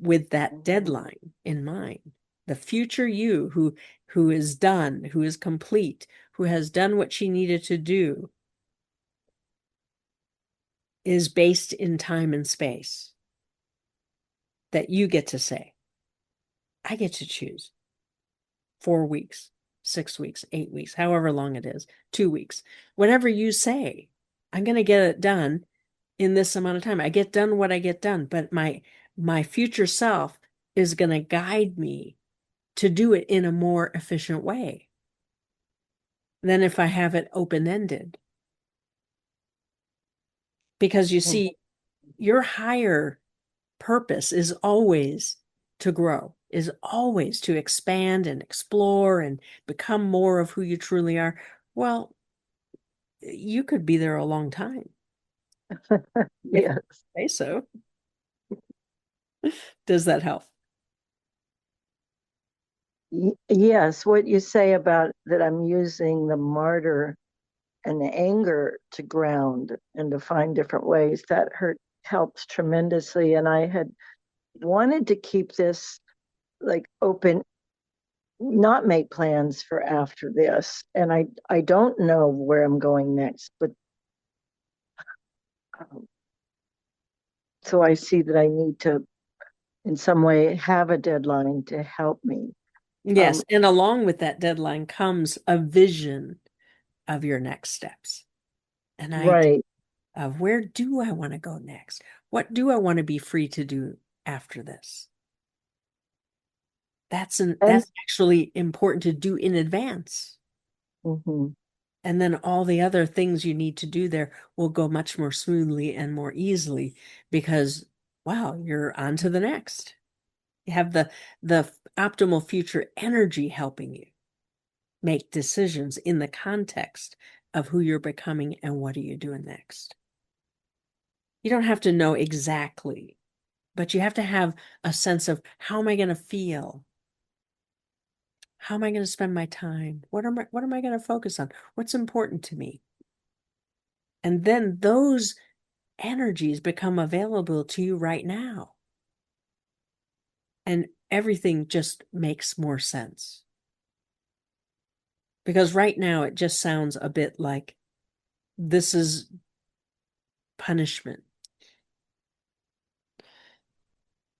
with that deadline in mind. The future you who is done, who is complete, who has done what she needed to do, is based in time and space that you get to say, I get to choose 4 weeks, 6 weeks, 8 weeks, however long it is, 2 weeks, whatever you say, I'm going to get it done in this amount of time. I get done what I get done, but my future self is going to guide me to do it in a more efficient way than if I have it open-ended. Because you see, your higher purpose is always to grow, is always to expand and explore and become more of who you truly are. Well, you could be there a long time. Yes. Say so. Does that help? Yes, what you say about that I'm using the martyr and the anger to ground and to find different ways, that helps tremendously. And I had wanted to keep this like open, not make plans for after this. And I don't know where I'm going next, but um, so I see that I need to in some way have a deadline to help me. Yes, and along with that deadline comes a vision of your next steps, an idea Right. of where do I want to go next? What do I want to be free to do after this? That's And actually important to do in advance. mhm. And then all the other things you need to do there will go much more smoothly and more easily because, wow, you're on to the next. You have the optimal future energy helping you make decisions in the context of who you're becoming and what are you doing next. You don't have to know exactly, but you have to have a sense of how am I going to feel? How am I going to spend my time? What am I going to focus on? What's important to me? And then those energies become available to you right now. And everything just makes more sense. Because right now it just sounds a bit like this is punishment.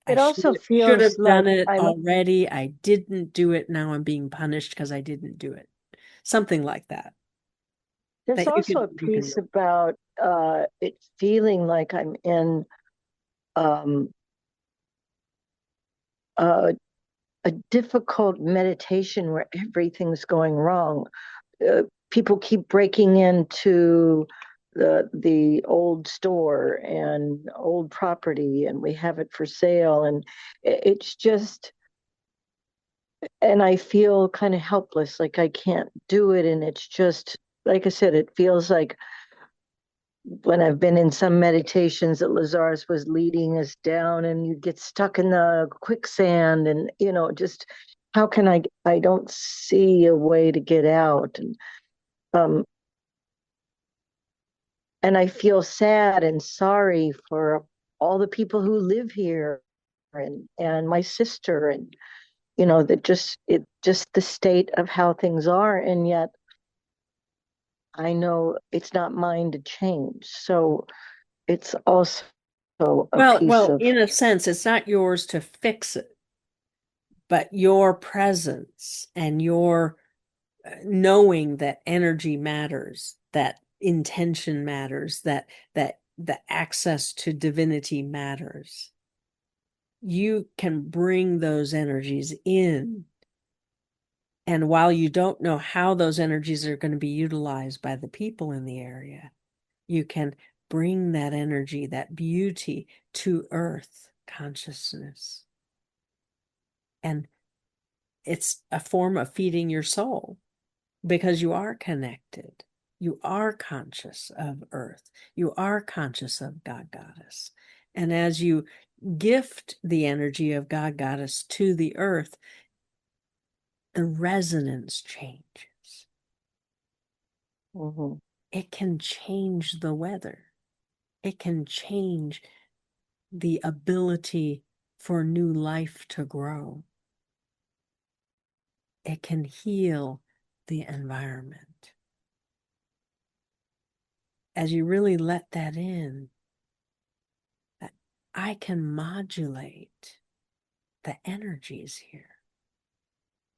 I It also should feels have done like it I'm already. I didn't do it. Now I'm being punished because I didn't do it. Something like that. there's That also a you can piece about it feeling like I'm in um, a, a difficult meditation where everything's going wrong. People keep breaking into the old store and old property, and we have it for sale, and it's just, and I feel kind of helpless, like I can't do it, and it's just like I said, it feels like when I've been in some meditations that Lazarus was leading us down and you get stuck in the quicksand and just how can I don't see a way to get out, um and I feel sad and sorry for all the people who live here and my sister and that just the state of how things are, and yet I know it's not mine to change. So it's also a piece well, of in a sense, it's not yours to fix it, but your presence and your knowing that energy matters, that intention matters, that the access to divinity matters. You can bring those energies in. And while you don't know how those energies are going to be utilized by the people in the area, you can bring that energy, that beauty to earth consciousness. And it's a form of feeding your soul because you are connected. You are conscious of earth. You are conscious of God Goddess. And as you gift the energy of God Goddess to the earth, the resonance changes. mhm. It can change the weather. It can change the ability for new life to grow. It can heal the environment. As you really let that in, that I can modulate the energies here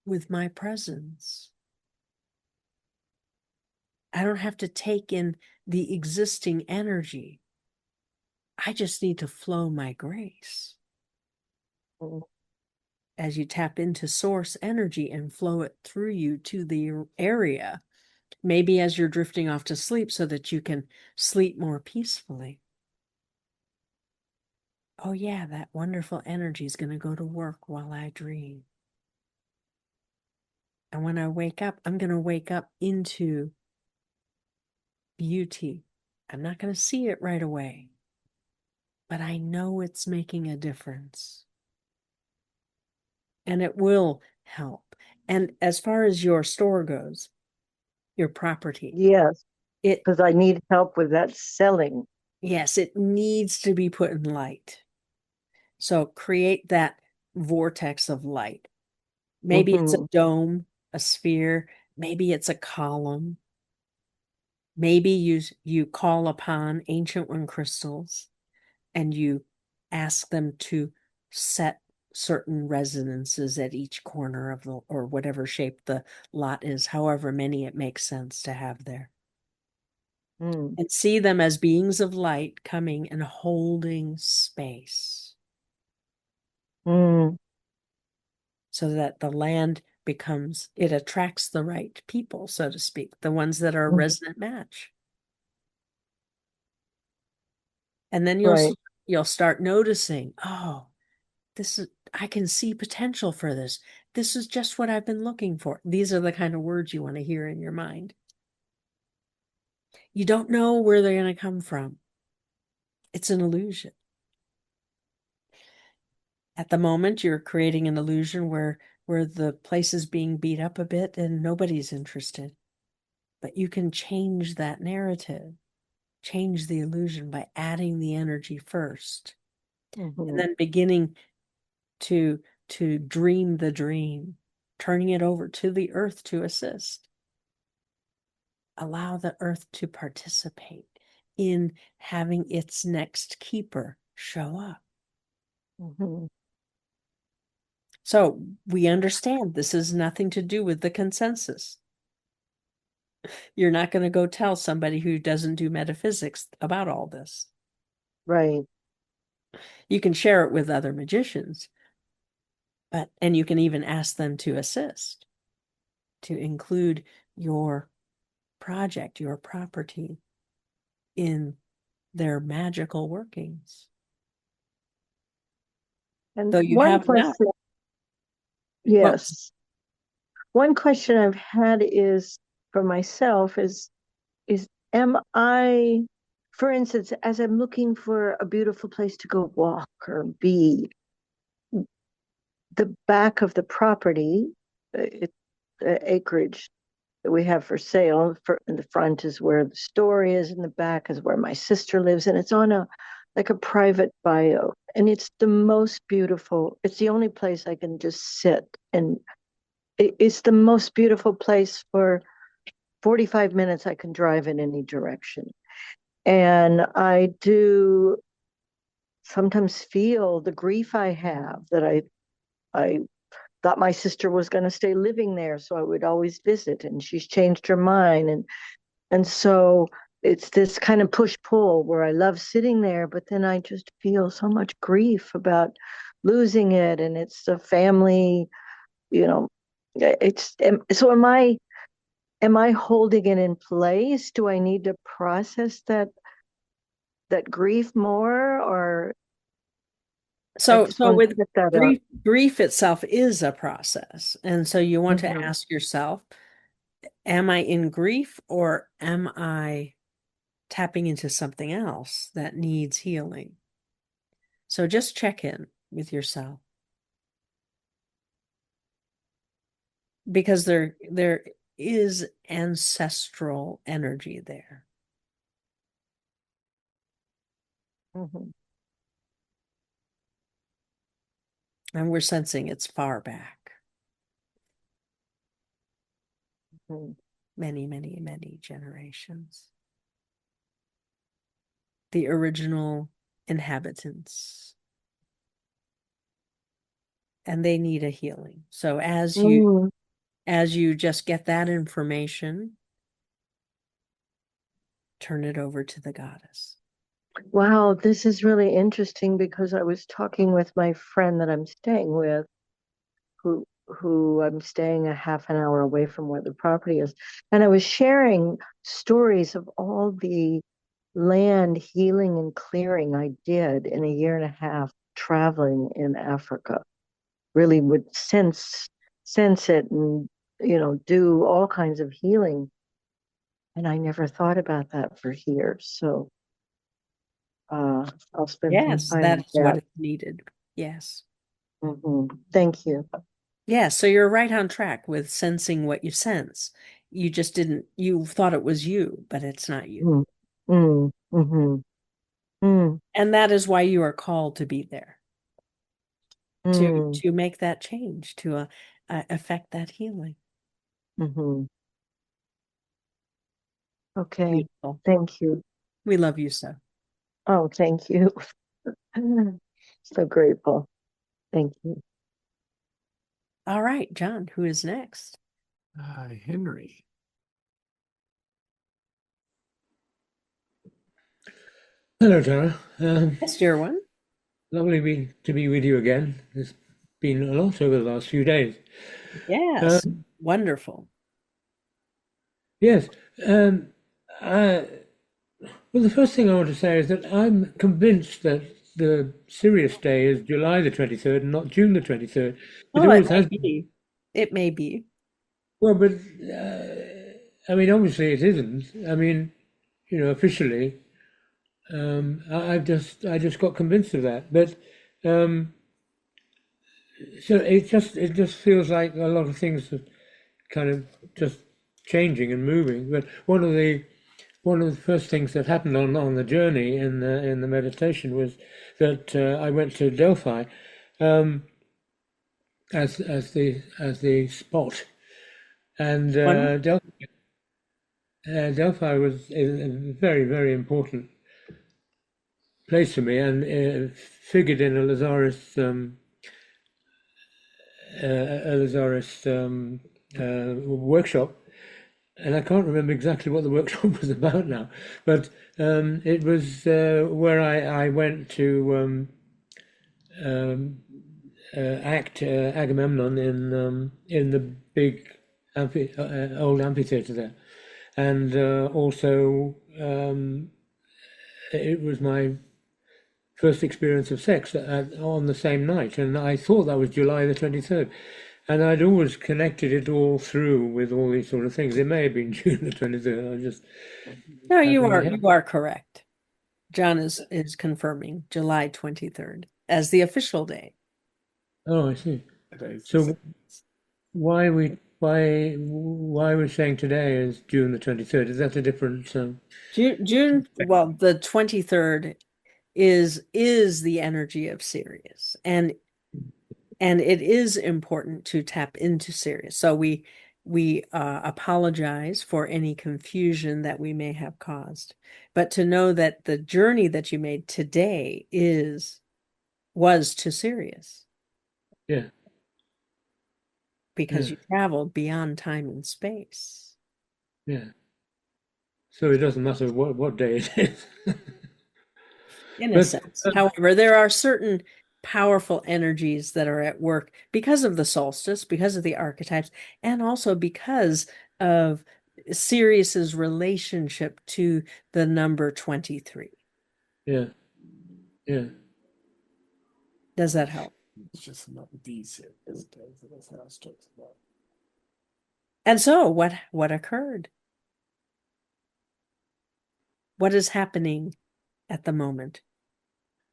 with my presence. I don't have to take in the existing energy. I just need to flow my grace. As you tap into source energy and flow it through you to the area, maybe as you're drifting off to sleep so that you can sleep more peacefully. Oh yeah, that wonderful energy is going to go to work while I dream. And when I wake up, I'm going to wake up into beauty. I'm not going to see it right away, but I know it's making a difference. And it will help. And as far as your store goes, your property, Yes, it, because I need help with that selling. yes, it needs to be put in light. So create that vortex of light. Maybe it's a Mm-hmm. dome, a sphere, maybe it's a column. Maybe you call upon ancient one crystals and you ask them to set certain resonances at each corner of the, or whatever shape the lot is, however many it makes sense to have there. Mm. And see them as beings of light coming and holding space Mm. so that the land becomes, it attracts the right people, so to speak, the ones that are a Mm. resonant match. And then Right. you'll start noticing, oh, I can see potential for this. This is just what I've been looking for. These are the kind of words you want to hear in your mind. You don't know where they're going to come from. It's an illusion. At the moment, you're creating an illusion where the place is being beat up a bit and nobody's interested. But you can change that narrative, change the illusion by adding the energy first, and Mm-hmm. then beginning to dream the dream, turning it over to the earth to assist. Allow the earth to participate in having its next keeper show up. Mm-hmm. So we understand this has nothing to do with the consensus. You're not going to go tell somebody who doesn't do metaphysics about all this. Right. You can share it with other magicians, and you can even ask them to assist, to include your project, your property in their magical workings. And Though you one have not. question, Well, yes, one question I've had is for myself is am I, for instance, as I'm looking for a beautiful place to go walk or be, the back of the property, it's acreage that we have for sale. For in the front is where the store is, and the back is where my sister lives, and it's on a like a private bio, and it's the most beautiful. It's the only place I can just sit, and it's the most beautiful place for 45 minutes. I can drive in any direction, and I do sometimes feel the grief I have that I thought my sister was going to stay living there, so I would always visit, and she's changed her mind, and so it's this kind of push pull where I love sitting there, but then I just feel so much grief about losing it, and it's a family, you know. It's so am I holding it in place? Do I need to process that grief more, or I just so want to with pick that up? grief itself is a process. And so you want to Mm-hmm. ask yourself, am I in grief or am I tapping into something else that needs healing? So just check in with yourself because there is ancestral energy there. Mm-hmm. And we're sensing it's far back, Mhm. many, many, many generations. The original inhabitants, and they need a healing. So Mm. as you just get that information, turn it over to the goddess. Wow, this is really interesting because I was talking with my friend that I'm staying with, who I'm staying a half an hour away from where the property is, and I was sharing stories of all the land healing and clearing I did in a year and a half traveling in Africa. Really would sense it and do all kinds of healing. And I never thought about that for years. So I'll spend some Yes, time with that's what that. is needed. Yes. Thank you. Yeah, so you're right on track with sensing what you sense. You just didn't, you thought it was you, but it's not you. Mm, mm, mm-hmm, mm, And that is why you are called to be there, to mm, to make that change, to affect that healing. mm-hmm. Okay. Beautiful. Thank you. We love you so. Oh, thank you. So grateful. Thank you. All right, John, who is next? Henry. Hello, Tara. Yes, dear one. To be with you again. It's been a lot over the last few days. Yes, Um, wonderful. yes. Um, I, well, the first thing I want to say is that I'm convinced that the Sirius day is July the 23rd and not June the 23rd. It Oh, it always may has been. be. It may be. Well, but I mean, obviously it isn't. I mean, officially, I just got convinced of that. But um, so it just feels like a lot of things are kind of just changing and moving. But one of the first things that happened on the journey in the meditation was that I went to Delphi um, as the spot, and One. Delphi was a very very important place for me, and figured in a Lazarus workshop. And I can't remember exactly what the workshop was about now, but it was where I went to um, act Agamemnon in the big old amphitheatre there, and also it was my first experience of sex on the same night, and I thought that was July the 23rd. And I'd always connected it all through with all these sort of things. It may have been June the 23rd. I just No, had in my head. you are correct. John is confirming July 23rd as the official day. Oh, I see. Today's the So 2nd. why we're saying today is June the 23rd? Is that a different? June, well, the 23rd is the energy of Sirius, and it is important to tap into Sirius. So we apologize for any confusion that we may have caused, but to know that the journey that you made today was to Sirius Yeah, because yeah, you traveled beyond time and space. yeah. So it doesn't matter what day it is. In a But sense. However, there are certain powerful energies that are at work because of the solstice, because of the archetypes, and also because of Sirius's relationship to the number 23. yeah, yeah. Does that help? It's just not these days. That's how I talks about. And so what occurred? What is happening at the moment?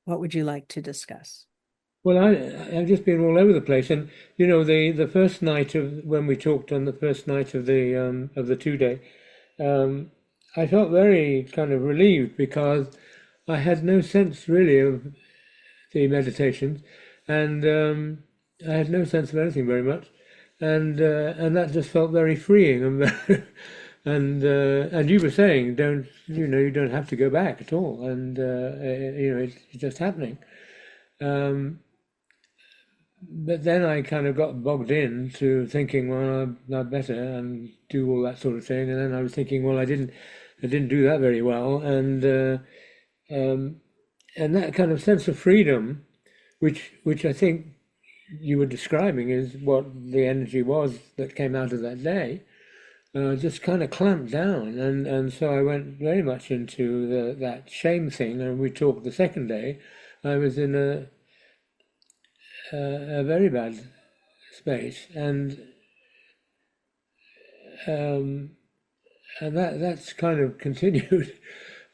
What would you like to discuss? Well, I've just been all over the place, and the first night of when we talked on the first night of the 2 day, um, I felt very kind of relieved because I had no sense really of the meditations, and I had no sense of anything very much, and that just felt very freeing. And you were saying, don't you don't have to go back at all, and it's just happening. Um, but then I kind of got bogged in to thinking, well, I'd better and do all that sort of thing, and then I was thinking, well, I didn't do that very well, um, and that kind of sense of freedom, which I think you were describing is what the energy was that came out of that day, just kind of clamped down. And so I went very much into that shame thing. And we talked the second day. I was in a very bad space. Um, and that's kind of continued.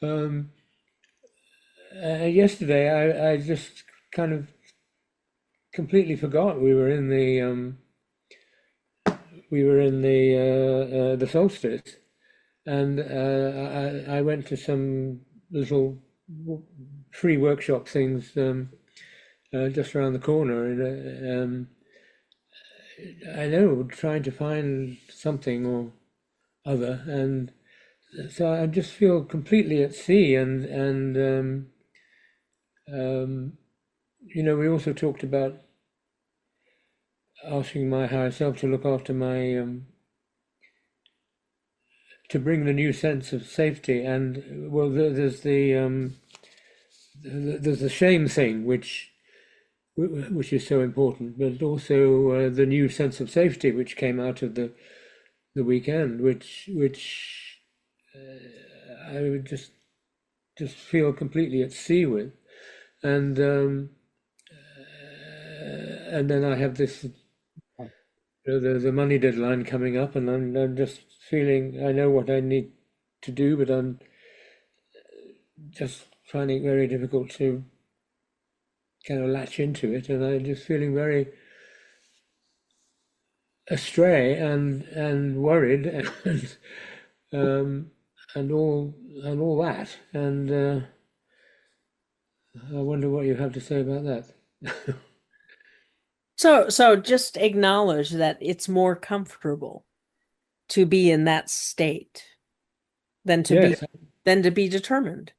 Um, Yesterday, I just kind of completely forgot we were in the solstice, and I went to some little free workshop things just around the corner, and I know trying to find something or other, and so I just feel completely at sea, and we also talked about asking my higher self to look after my to bring the new sense of safety, and well, there's the shame thing, which is so important, but also the new sense of safety which came out of the weekend, which I would just feel completely at sea with, and and then I have this the money deadline coming up, and I'm just feeling I know what I need to do, but I'm just finding it very difficult to kind of latch into it, and I'm just feeling very astray and worried um, and all that. And I wonder what you have to say about that. So just acknowledge that it's more comfortable to be in that state than to be Yes, determined.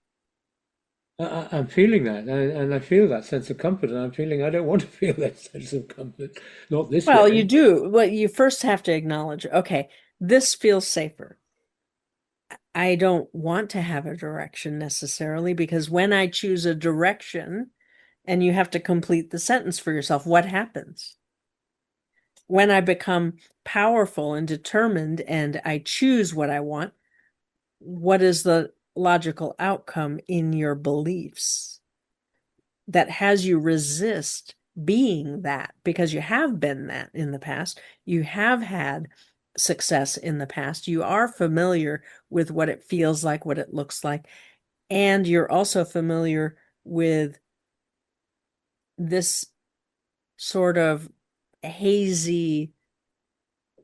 I'm feeling that, and I feel that sense of comfort, and I'm feeling I don't want to feel that sense of comfort, not this Well, you way. do. Well, you first have to acknowledge, okay, this feels safer. I don't want to have a direction necessarily, because when I choose a direction and you have to complete the sentence for yourself, what happens? When I become powerful and determined and I choose what I want, what is the logical outcome in your beliefs that has you resist being that? Because you have been that in the past, you have had success in the past, you are familiar with what it feels like, what it looks like, and you're also familiar with this sort of hazy,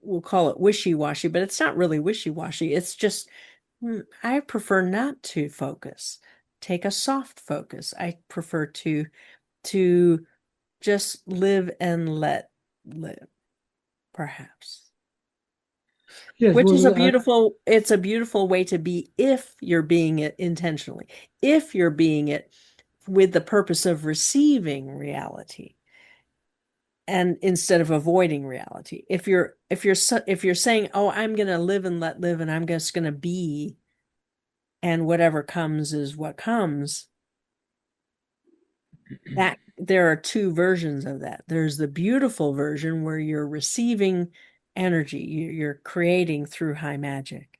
we'll call it wishy-washy, but it's not really wishy-washy. It's just, I prefer not to focus. Take a soft focus. I prefer to just live and let live, perhaps. Yes, Which is well, it's a beautiful way to be if you're being it intentionally. If you're being it with the purpose of receiving reality, and instead of avoiding reality. If you're saying, oh, I'm going to live and let live and I'm just going to be, and whatever comes is what comes, that there are two versions of that. There's the beautiful version where you're receiving energy, you're creating through high magic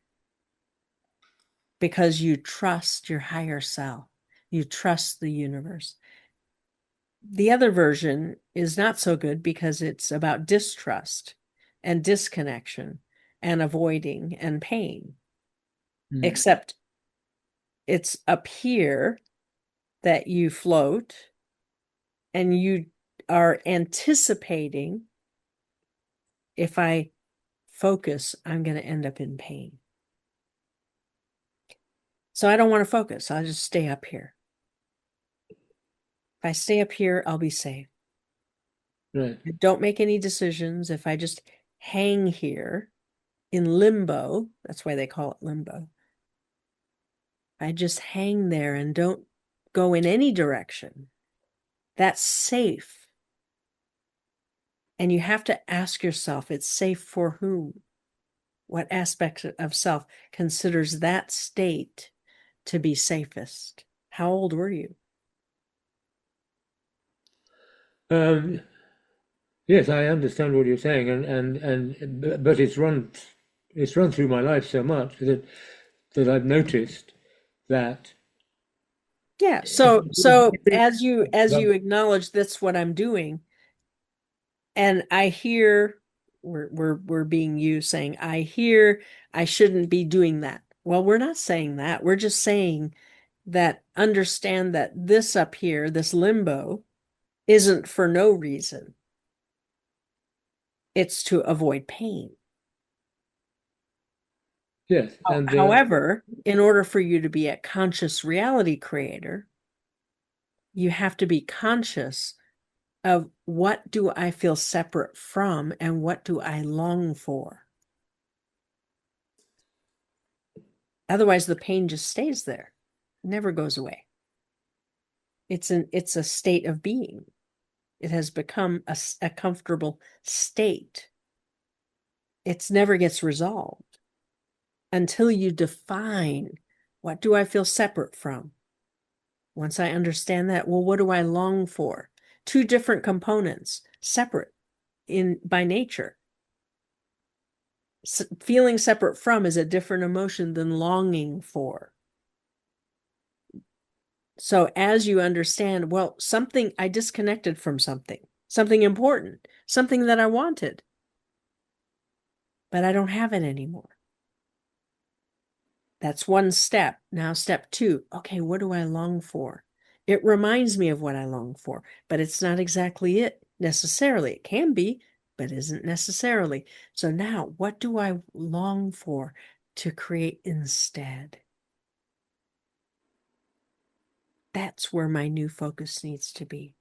because you trust your higher self, you trust the universe. The other version is not so good because it's about distrust and disconnection and avoiding and pain. mm, Except it's up here that you float and you are anticipating, if I focus, I'm going to end up in pain. So I don't want to focus. I'll just stay up here. If I stay up here, I'll be safe. Right. I don't make any decisions. If I just hang here in limbo, that's why they call it limbo. I just hang there and don't go in any direction. That's safe. And you have to ask yourself, it's safe for whom? What aspect of self considers that state to be safest? How old were you? Um, yes, I understand what you're saying, but it's run through my life so much that I've noticed that. Yeah. So as you acknowledge that's what I'm doing, and I hear we're being you saying, I hear I shouldn't be doing that. Well, we're not saying that. We're just saying that understand that this up here, this limbo, isn't for no reason. It's to avoid pain. Yes, and However, in order for you to be a conscious reality creator, you have to be conscious of what do I feel separate from and what do I long for. Otherwise, the pain just stays there, never goes away. It's a state of being. It has become a comfortable state. It never gets resolved until you define, what do I feel separate from? Once I understand that, well, what do I long for? Two different components, separate by nature. Feeling separate from is a different emotion than longing for. So as you understand, well, something I disconnected from something important, something that I wanted, but I don't have it anymore. That's one step. Now, step two, okay, what do I long for? It reminds me of what I long for, but it's not exactly it necessarily. It can be, but isn't necessarily. So now, what do I long for to create instead? That's where my new focus needs to be.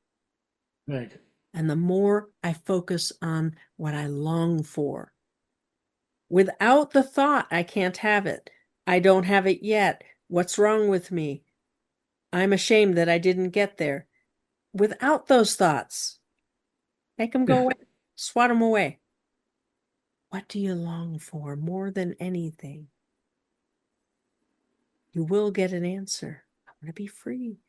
right. And the more I focus on what I long for, without the thought, I can't have it. I don't have it yet. What's wrong with me? I'm ashamed that I didn't get there. Without those thoughts, make them go Yeah. away, swat them away. What do you long for more than anything? You will get an answer. I want to be free.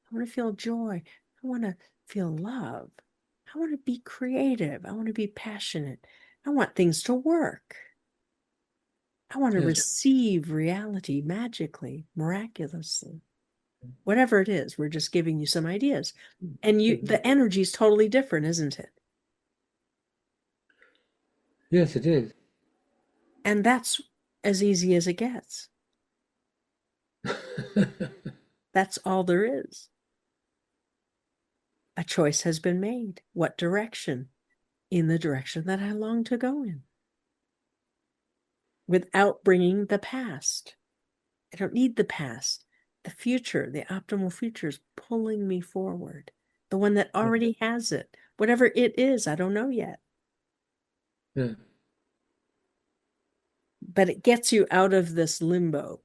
I want to feel joy. I want to feel love. I want to be creative. I want to be passionate. I want things to work. I want to Yes. receive reality magically, miraculously. Whatever it is, we're just giving you some ideas. And the energy is totally different, isn't it? Yes, it is. And that's as easy as it gets. That's all there is. A choice has been made. What direction? In the direction that I long to go in. Without bringing the past. I don't need the past. The future, the optimal future is pulling me forward. The one that already has it. Whatever it is, I don't know yet. Yeah. But it gets you out of this limbo.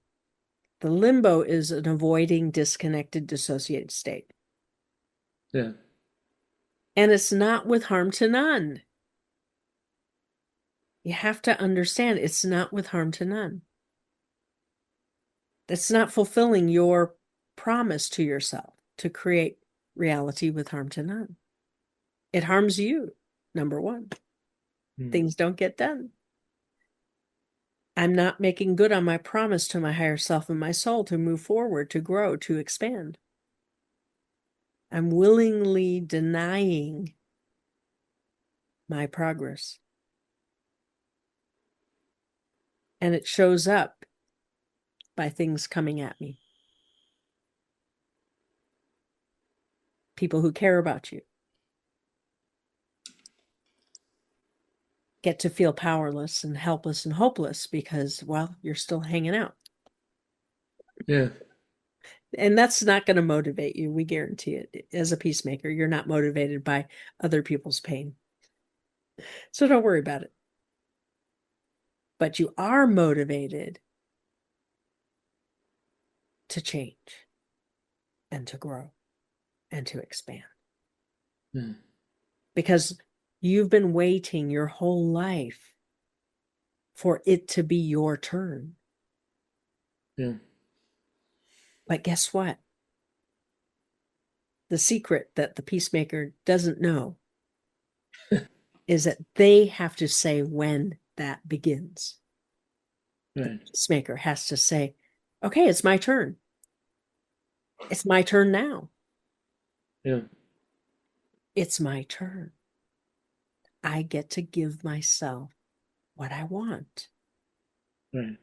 The limbo is an avoiding, disconnected, dissociated state. Yeah. And it's not with harm to none. You have to understand it's not with harm to none. That's not fulfilling your promise to yourself to create reality with harm to none. It harms you, number one. Things don't get done. I'm not making good on my promise to my higher self and my soul to move forward, to grow, to expand. I'm willingly denying my progress. And it shows up by things coming at me. People who care about you get to feel powerless and helpless and hopeless because, well, you're still hanging out. Yeah. And that's not going to motivate you. We guarantee it. As a peacemaker, you're not motivated by other people's pain. So don't worry about it. But you are motivated to change and to grow and to expand. Yeah. Because you've been waiting your whole life for it to be your turn. Yeah. But guess what? The secret that the peacemaker doesn't know is that they have to say when that begins. The Right. peacemaker has to say, okay, it's my turn. It's my turn now. Yeah. It's my turn. I get to give myself what I want. Right.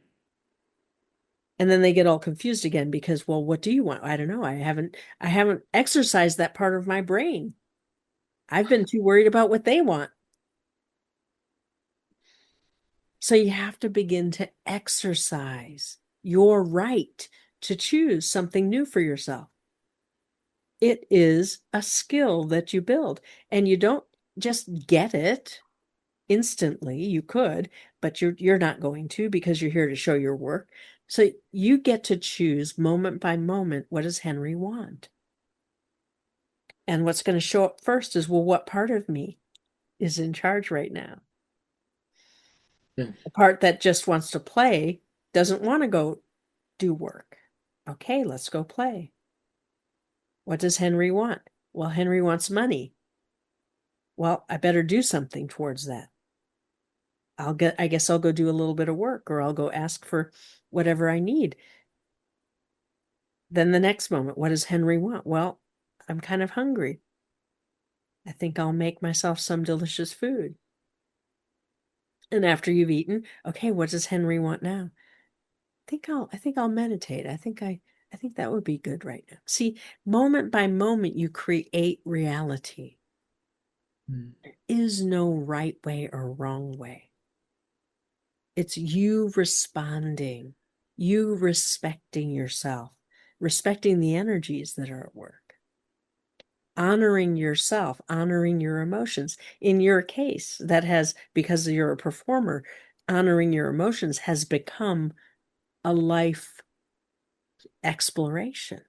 And then they get all confused again because, well, what do you want? I don't know. I haven't exercised that part of my brain. I've been too worried about what they want. So you have to begin to exercise your right to choose something new for yourself. It is a skill that you build, and you don't just get it instantly. You could, but you're not going to, because you're here to show your work. So you get to choose moment by moment, what does Henry want? And what's going to show up first is, well, what part of me is in charge right now? Yeah. The part that just wants to play doesn't want to go do work. Okay, let's go play. What does Henry want? Well, Henry wants money. Well, I better do something towards that. I guess I'll go do a little bit of work, or I'll go ask for whatever I need. Then the next moment, what does Henry want? Well, I'm kind of hungry. I think I'll make myself some delicious food. And after you've eaten, okay, what does Henry want now? I think I'll meditate. I think that would be good right now. See, moment by moment, you create reality. Mm. There is no right way or wrong way. It's you responding, you respecting yourself, respecting the energies that are at work, honoring yourself, honoring your emotions. In your case, that has, because you're a performer, honoring your emotions has become a life exploration.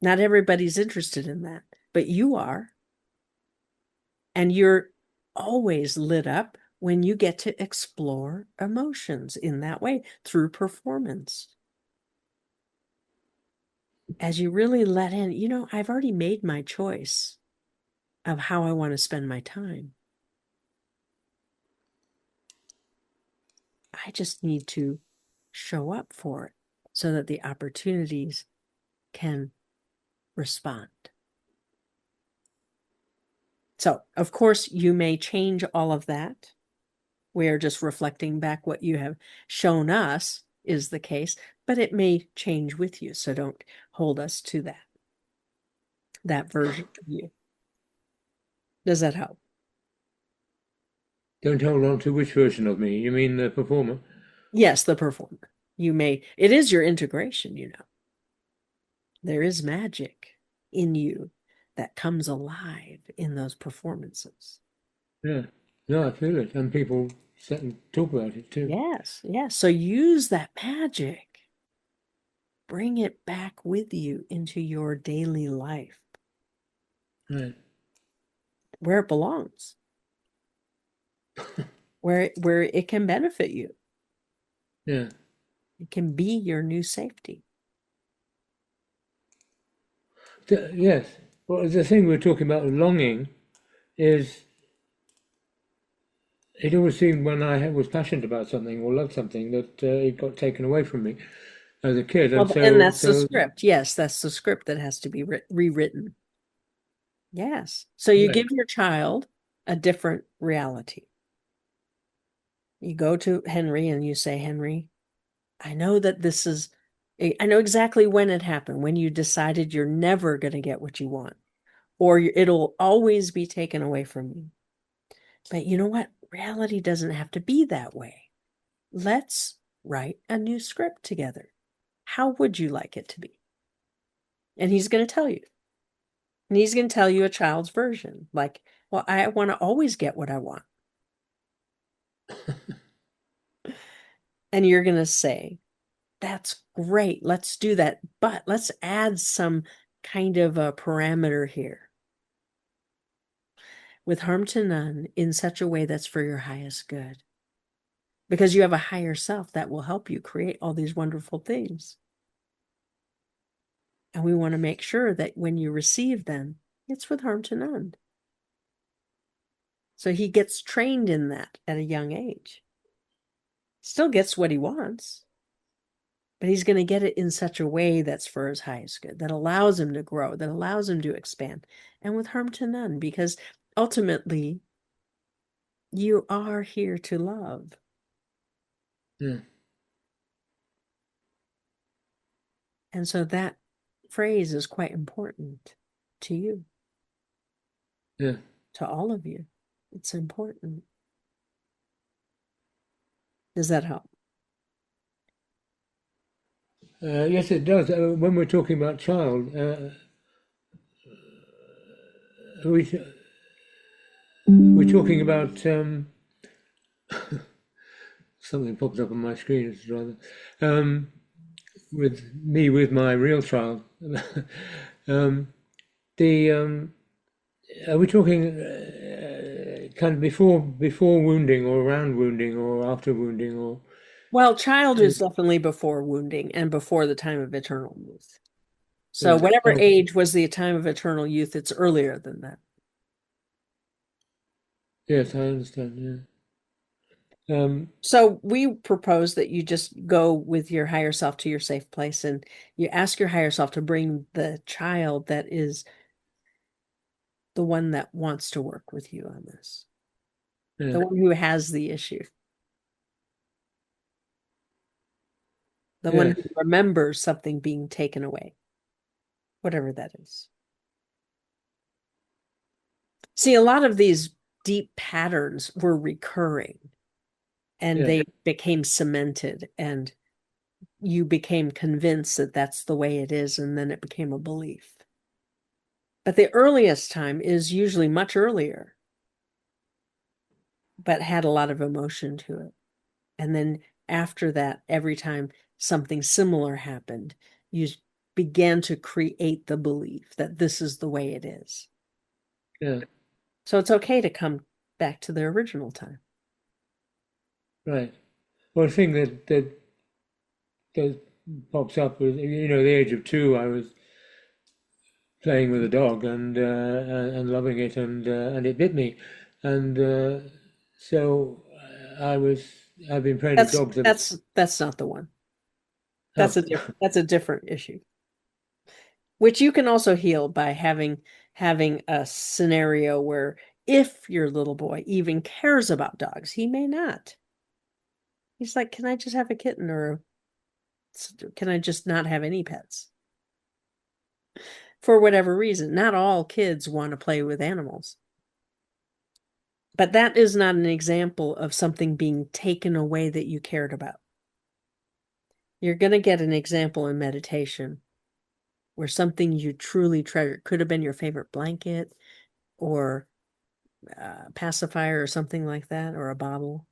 Not everybody's interested in that, but you are. And you're always lit up when you get to explore emotions in that way through performance. As you really let in, I've already made my choice of how I want to spend my time. I just need to show up for it so that the opportunities can respond. So, of course, you may change all of that. We are just reflecting back what you have shown us is the case, but it may change with you. So don't hold us to that version of you. Does that help? Don't hold on to which version of me? You mean the performer? Yes, the performer. It is your integration, There is magic in you that comes alive in those performances. Yeah. No, I feel it. And people sit and talk about it too. Yes, yes. So use that magic. Bring it back with you into your daily life Right. where it belongs, where it can benefit you. Yeah. It can be your new safety. Yes. Well, the thing we're talking about longing is it always seemed when I was passionate about something or loved something that it got taken away from me as a kid, and Well, and so that's the so script. Yes, that's the script that has to be rewritten. Yes. So you right. give your child a different reality. You go to Henry and you say, Henry, I know that I know exactly when it happened, when you decided you're never going to get what you want, or it'll always be taken away from you. But you know what? Reality doesn't have to be that way. Let's write a new script together. How would you like it to be? And he's going to tell you. And he's going to tell you a child's version. Like, well, I want to always get what I want. And you're going to say, that's great. Let's do that. But let's add some kind of a parameter here. With harm to none in such a way that's for your highest good. Because you have a higher self that will help you create all these wonderful things. And we want to make sure that when you receive them, it's with harm to none. So he gets trained in that at a young age. Still gets what he wants, but he's going to get it in such a way that's for his highest good, that allows him to grow, that allows him to expand, and with harm to none, because ultimately you are here to love. Yeah. And so that phrase is quite important to you. Yeah. To all of you. It's important. Does that help? Yes, it does. When we're talking about child, we're talking about something popped up on my screen. It's rather with me with my real child. um, the Are we talking kind of before wounding or around wounding or after wounding or? Well, child is definitely before wounding and before the time of eternal youth. So Yeah. whatever Oh, age was the time of eternal youth, it's earlier than that. yes, I understand. Yeah. So we propose that you just go with your higher self to your safe place and you ask your higher self to bring the child that is the one that wants to work with you on this, Yeah. the one who has the issue, the one Yes. who remembers something being taken away, whatever that is. See, a lot of these deep patterns were recurring and Yes. they became cemented and you became convinced that that's the way it is, and then it became a belief. But the earliest time is usually much earlier, but had a lot of emotion to it. And then after that, every time something similar happened, you began to create the belief that this is the way it is. Yeah. So it's okay to come back to the original time. Right. Well, the thing that pops up was, the age of 2, I was playing with a dog and loving it, and it bit me, and so I've been praying to That's dogs that. that's that's not the one. Oh, That's a different issue, which you can also heal by having a scenario where if your little boy even cares about dogs, he may not. He's like, can I just have a kitten, or can I just not have any pets? For whatever reason, not all kids want to play with animals. But that is not an example of something being taken away that you cared about. You're going to get an example in meditation where something you truly treasure could have been your favorite blanket or pacifier or something like that, or a bottle,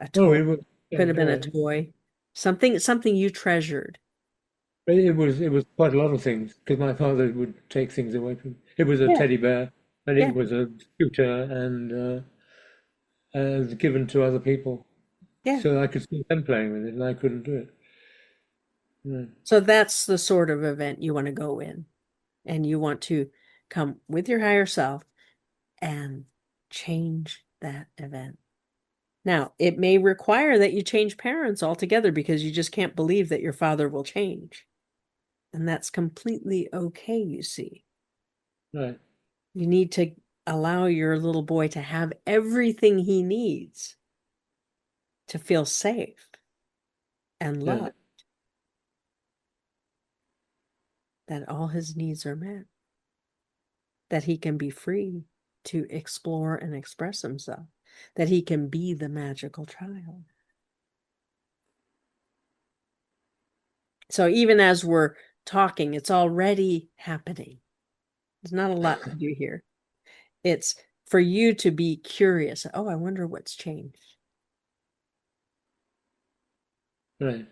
a oh, toy. Could have been a right. toy, something you treasured. It was quite a lot of things because my father would take things away from. It was a Yeah, teddy bear, and yeah, it was a scooter, and was given to other people, yeah. so I could see them playing with it, and I couldn't do it. Right. So that's the sort of event you want to go in, and you want to come with your higher self and change that event. Now, it may require that you change parents altogether because you just can't believe that your father will change. And that's completely okay, you see. Right. You need to allow your little boy to have everything he needs to feel safe and Yeah. loved, that all his needs are met, that he can be free to explore and express himself, that he can be the magical child. So even as we're talking. It's already happening. There's not a lot to do here. It's for you to be curious. Oh, I wonder what's changed. Right.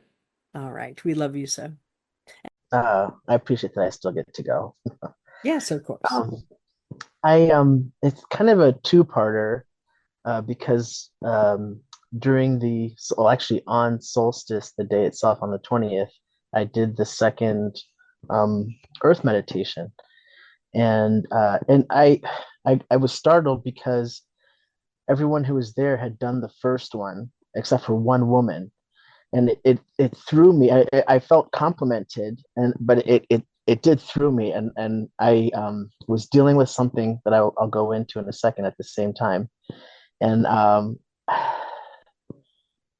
All right. We love you so. I appreciate that I still get to go. Yes, of course. Um, it's kind of a two-parter because during well, actually on solstice, the day itself on the 20th, I did the second um, Earth meditation, and I was startled because everyone who was there had done the first one except for one woman, and it threw me. I felt complimented, and but it did through me, and I was dealing with something that I'll go into in a second at the same time, and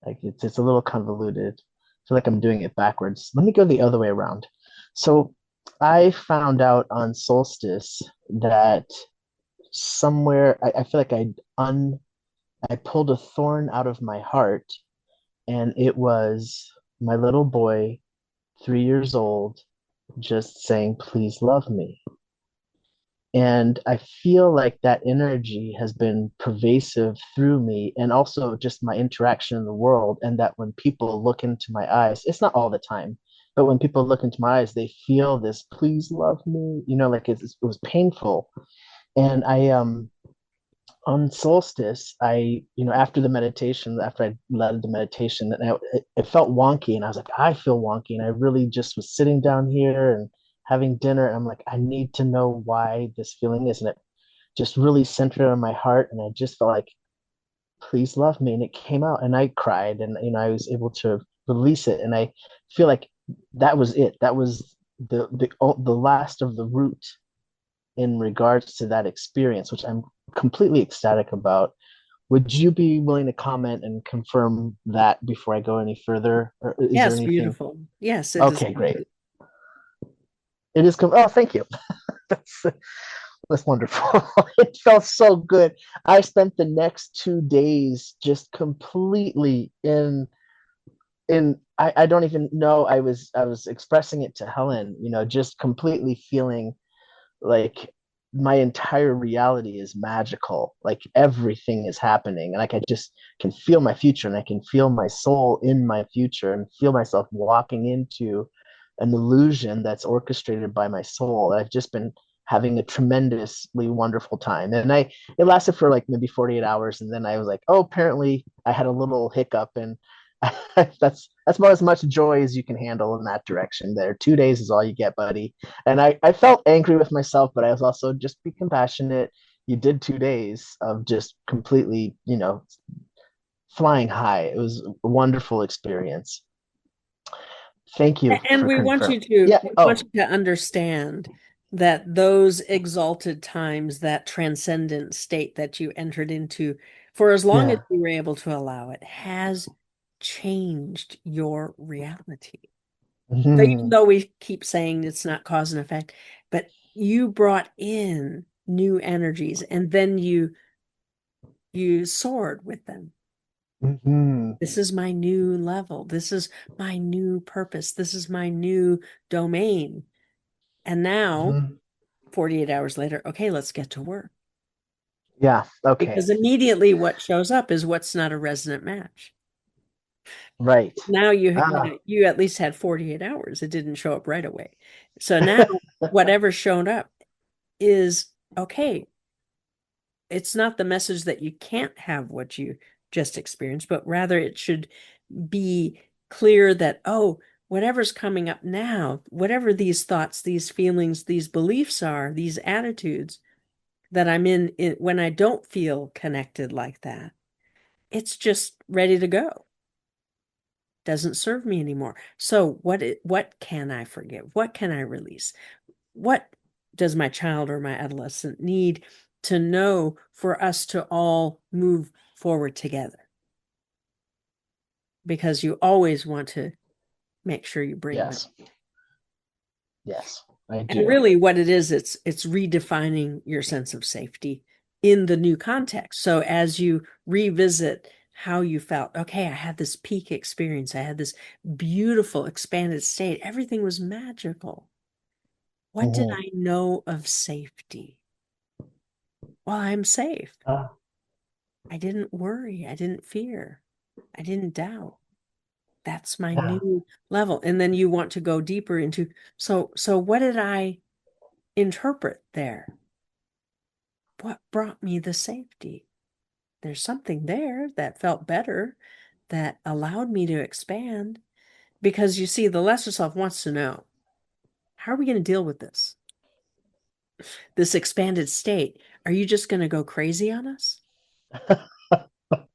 like it's a little convoluted. I feel like I'm doing it backwards. Let me go the other way around. So I found out on solstice that somewhere I feel like I pulled a thorn out of my heart, and it was my little boy, 3 years old, just saying, please love me. And I feel like that energy has been pervasive through me and also just my interaction in the world. And that when people look into my eyes, it's not all the time, but when people look into my eyes, they feel this, please love me, like it was painful. And on solstice, after the meditation, after I led the meditation, and it felt wonky, and I was like, I feel wonky, and I really just was sitting down here and having dinner, and I'm like, I need to know why this feeling is, and it just really centered on my heart, and I just felt like, please love me, and it came out, and I cried, and I was able to release it, and I feel like that was it. That was the last of the root in regards to that experience, which I'm completely ecstatic about. Would you be willing to comment and confirm that before I go any further? Or is there Yes, anything? beautiful. Yes, it is. Okay, great. It is. Oh, thank you. that's, that's wonderful. It felt so good. I spent the next 2 days just completely I don't even know I was expressing it to Helen, just completely feeling like my entire reality is magical. Like everything is happening. And like I just can feel my future, and I can feel my soul in my future, and feel myself walking into an illusion that's orchestrated by my soul. I've just been having a tremendously wonderful time. And it lasted for like maybe 48 hours. And then I was like, oh, apparently I had a little hiccup, and that's about as much joy as you can handle in that direction. There, 2 days is all you get, buddy. And I felt angry with myself, but I was also, just be compassionate. You did 2 days of just completely, flying high. It was a wonderful experience. Thank you And for we want confirming. you to Yeah. we want Oh, you to understand that those exalted times, that transcendent state that you entered into, for as long as yeah. you were able to allow it, has changed your reality. So even Mhm. though we keep saying it's not cause and effect, but you brought in new energies, and then you soared with them. Mhm. This is my new level. This is my new purpose. This is my new domain. And now, Mhm. 48 hours later, okay, let's get to work. Yeah. Okay. Because immediately what shows up is what's not a resonant match. Right. Now Ah. you at least had 48 hours. It didn't show up right away. So now whatever showed up is okay. It's not the message that you can't have what you just experienced, but rather it should be clear that, oh, whatever's coming up now, whatever these thoughts, these feelings, these beliefs are, these attitudes that I'm in when I don't feel connected like that, it's just ready to go. Doesn't serve me anymore. So what can I forgive? What can I release? What does my child or my adolescent need to know for us to all move forward together? Because you always want to make sure you bring them. Yes. Yes, I And do. really what it is, it's redefining your sense of safety in the new context. So as you revisit how you felt. Okay, I had this peak experience. I had this beautiful expanded state. Everything was magical. What did Mhm. I know of safety? Well, I'm safe. Ah, I didn't worry. I didn't fear. I didn't doubt. That's my yeah. new level. And then you want to go deeper into, so what did I interpret there? What brought me the safety? There's something there that felt better, that allowed me to expand. Because you see, the lesser self wants to know, how are we going to deal with this expanded state? Are you just going to go crazy on us? Are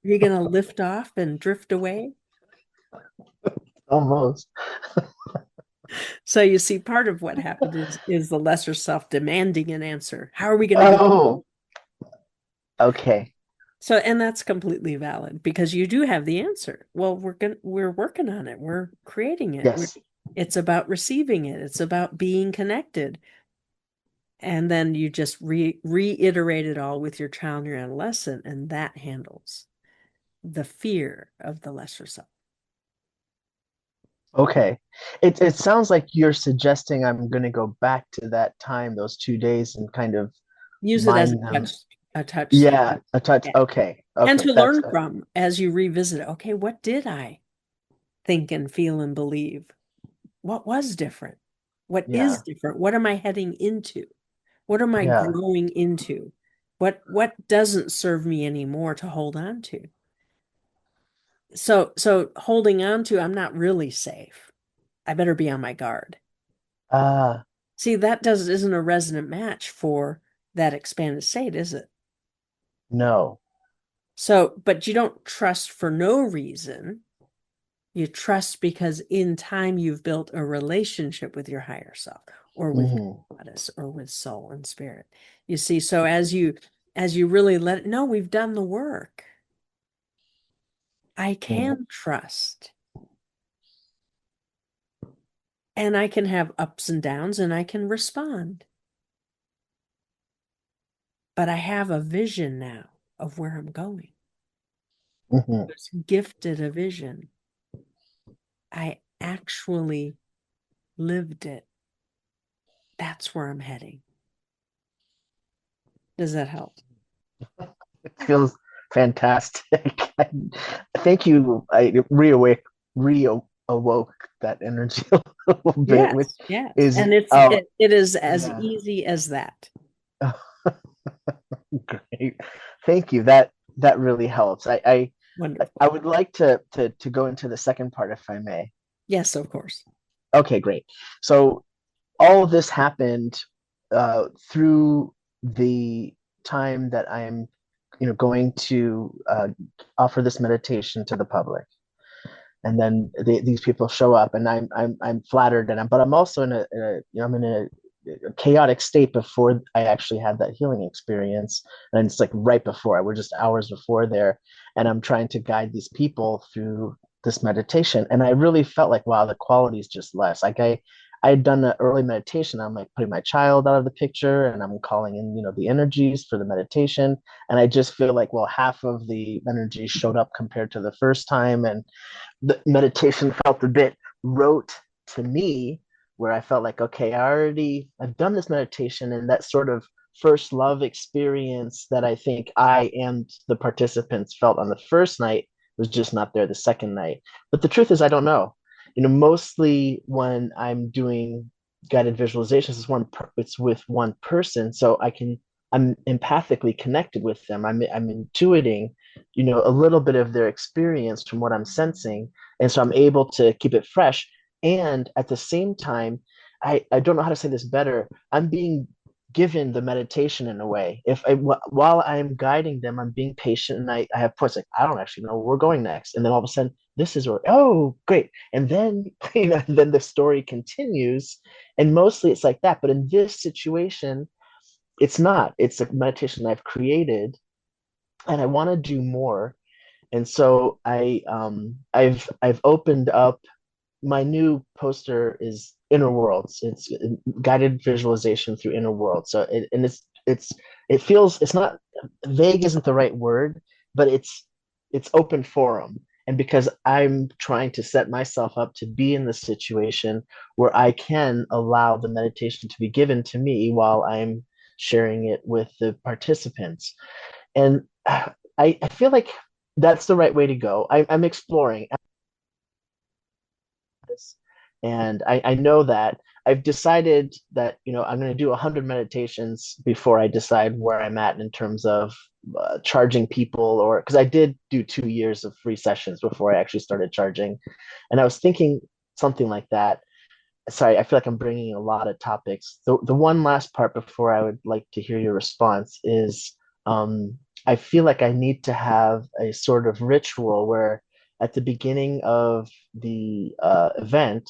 you going to lift off and drift away? Almost. So you see, part of what happened is the lesser self demanding an answer. How are we going to do? Oh, okay. So, and that's completely valid because you do have the answer. Well, we're working on it. We're creating it. Yes. It's about receiving it. It's about being connected. And then you just reiterate it all with your child and your adolescent, and that handles the fear of the lesser self. Okay. It sounds like you're suggesting I'm going to go back to that time, those 2 days, and kind of Use it as mine them. a touchstone. Yeah, a touch. Yeah. Okay. And Okay. to That's learn good. from as you revisit it. Okay, what did I think and feel and believe? What was different? What is Yeah. different? What am I heading into? What am I Yeah. growing into? What doesn't serve me anymore to hold on to? So holding on to, I'm not really safe. I better be on my guard. Ah, See, that does isn't a resonant match for that expanded state, is it? no. So, but you don't trust for no reason. You trust because in time you've built a relationship with your higher self or with Hmm. goddess or with soul and spirit. You see, so as you really let it know, we've done the work. I can trust. And I can have ups and downs and I can respond. But I have a vision now of where I'm going. Hmm. It's gifted a vision. I actually lived it. That's where I'm heading. Does that help? It feels fantastic. Thank you. I reawoke that energy a little bit, which Yes, yes. is And it's oh it is as yeah. easy as that. Great. Thank you. That really helps. Wonderful. I would like to go into the second part if I may. Yes, of course. Okay, great. So all of this happened through the time that I'm, going to offer this meditation to the public, and then these people show up, and I'm flattered, but I'm also I'm in a chaotic state before I actually had that healing experience, and it's like right before. We're just hours before there, and I'm trying to guide these people through this meditation, and I really felt like, wow, the quality is just less. Like I had done the early meditation. I'm like putting my child out of the picture, and I'm calling in, the energies for the meditation, and I just feel like, well, half of the energy showed up compared to the first time, and the meditation felt a bit rote to me, where I felt like, okay, I've done this meditation, and that sort of first love experience that I think I and the participants felt on the first night was just not there the second night. But the truth is, I don't know. Mostly when I'm doing guided visualizations, it's with one person, so I'm empathically connected with them. I'm intuiting, a little bit of their experience from what I'm sensing, and so I'm able to keep it fresh. And at the same time, I don't know how to say this better. I'm being given the meditation in a way. While I'm guiding them, I'm being patient, and I have points like, I don't actually know where we're going next, and then all of a sudden this is where, oh great, and then then the story continues, and mostly it's like that. But in this situation, it's not. It's a meditation I've created, and I want to do more. And so I've opened up. My new poster is inner worlds. It's guided visualization through inner worlds. So it feels, it's not, vague isn't the right word, but it's open forum. And because I'm trying to set myself up to be in the situation where I can allow the meditation to be given to me while I'm sharing it with the participants. And I feel like that's the right way to go. I'm exploring this. And I know that I've decided that, I'm going to do 100 meditations before I decide where I'm at in terms of charging people, or because I did do 2 years of free sessions before I actually started charging. And I was thinking something like that. Sorry, I feel like I'm bringing a lot of topics. The one last part before I would like to hear your response is, I feel like I need to have a sort of ritual where at the beginning of the event,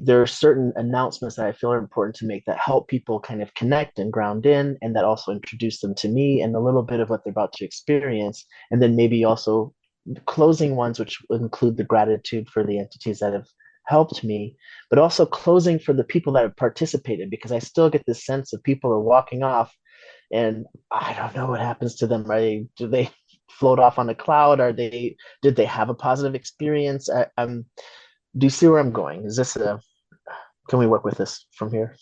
there are certain announcements that I feel are important to make that help people kind of connect and ground in, and that also introduce them to me and a little bit of what they're about to experience, and then maybe also closing ones, which would include the gratitude for the entities that have helped me, but also closing for the people that have participated, because I still get this sense of people are walking off, and I don't know what happens to them. Do they float off on a cloud? Did they have a positive experience? Do you see where I'm going? Can we work with this from here?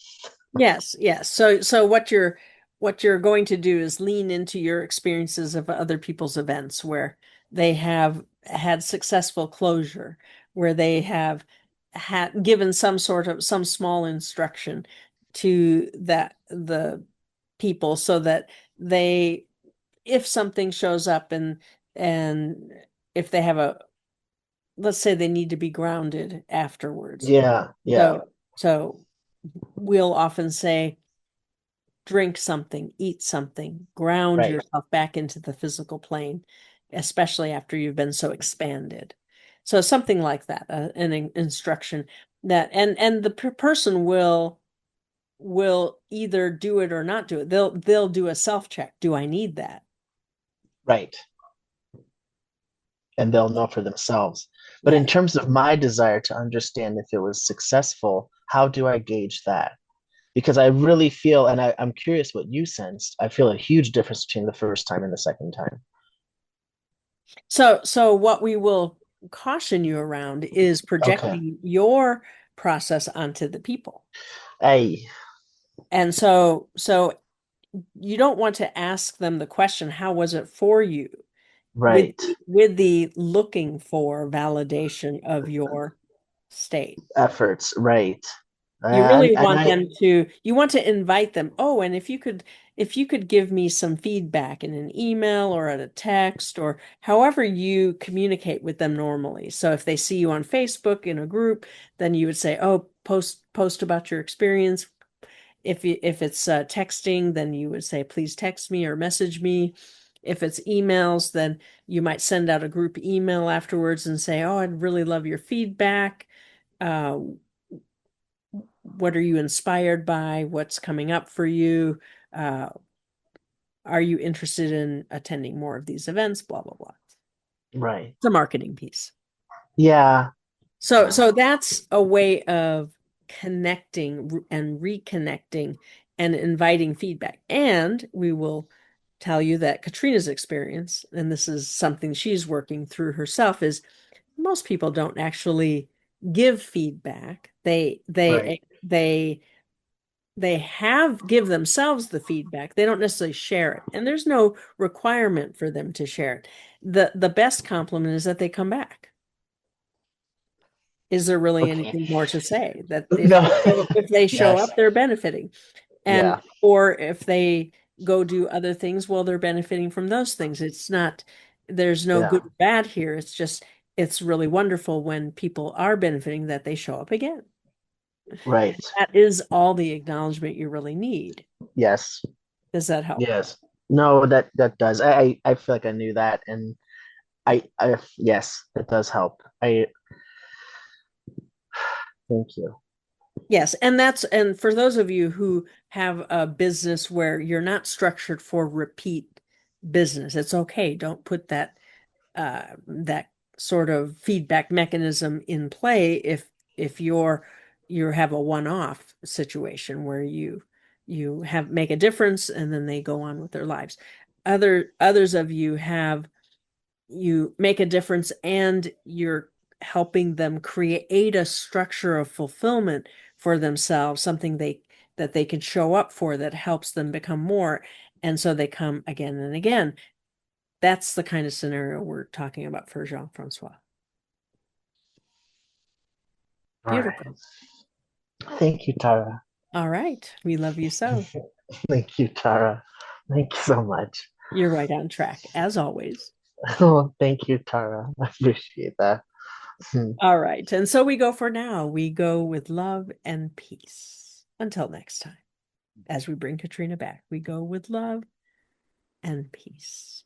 Yes, yes. So what you're going to do is lean into your experiences of other people's events where they have had successful closure, where they have had given some small instruction to the people so that they, if something shows up and if they have let's say they need to be grounded afterwards. Yeah, yeah, So we'll often say, drink something, eat something, ground right, yourself back into the physical plane, especially after you've been so expanded. So something like that, an instruction that, and the person will either do it or not do it. They'll do a self check. Do I need that? right. And they'll know for themselves. But Yeah. in terms of my desire to understand if it was successful, how do I gauge that? Because I really feel, and I'm curious what you sensed, I feel a huge difference between the first time and the second time. So what we will caution you around is Okay. projecting your process onto the people. Hey, And so you don't want to ask them the question, how was it for you? With right. with the looking for validation of your state. Efforts, right. You really And want them to, you want to invite them. Oh, and if you could give me some feedback in an email or at a text or however you communicate with them normally. So if they see you on Facebook in a group, then you would say, "Oh, post about your experience." If it's texting, then you would say, "Please text me or message me." If it's emails, then you might send out a group email afterwards and say, "Oh, I'd really love your feedback. Uh, what are you inspired by? What's coming up for you? Uh, are you interested in attending more of these events? Blah, blah, blah." right. It's a marketing piece. Yeah, So that's a way of connecting and reconnecting and inviting feedback. And we will tell you that Katrina's experience, and this is something she's working through herself, is most people don't actually give feedback. right, They have give themselves the feedback. They don't necessarily share it. And there's no requirement for them to share it. The best compliment is that they come back. Is there really okay. anything more to say? That No, if they show yes, up, they're benefiting. And yeah, or if they go do other things, well, they're benefiting from those things. It's not, there's no yeah, good or bad here. It's just, it's really wonderful when people are benefiting that they show up again. right. That is all the acknowledgement you really need. Yes, Does that help? yes. No, that does. I feel like I knew that, and yes, it does help. I thank you. Yes, and for those of you who have a business where you're not structured for repeat business, it's okay. Don't put that sort of feedback mechanism in play if you have a one-off situation where you have make a difference and then they go on with their lives. Others of you have you make a difference and you're helping them create a structure of fulfillment for themselves, something that they can show up for that helps them become more. And so they come again and again. That's the kind of scenario we're talking about for Jean-Francois. All right. Beautiful. Thank you, Tara. All right. We love you so. Thank you, Tara. Thank you so much. You're right on track, as always. Oh, thank you, Tara. I appreciate that. All right. And so we go for now. We go with love and peace. Until next time, as we bring Katrina back, we go with love and peace.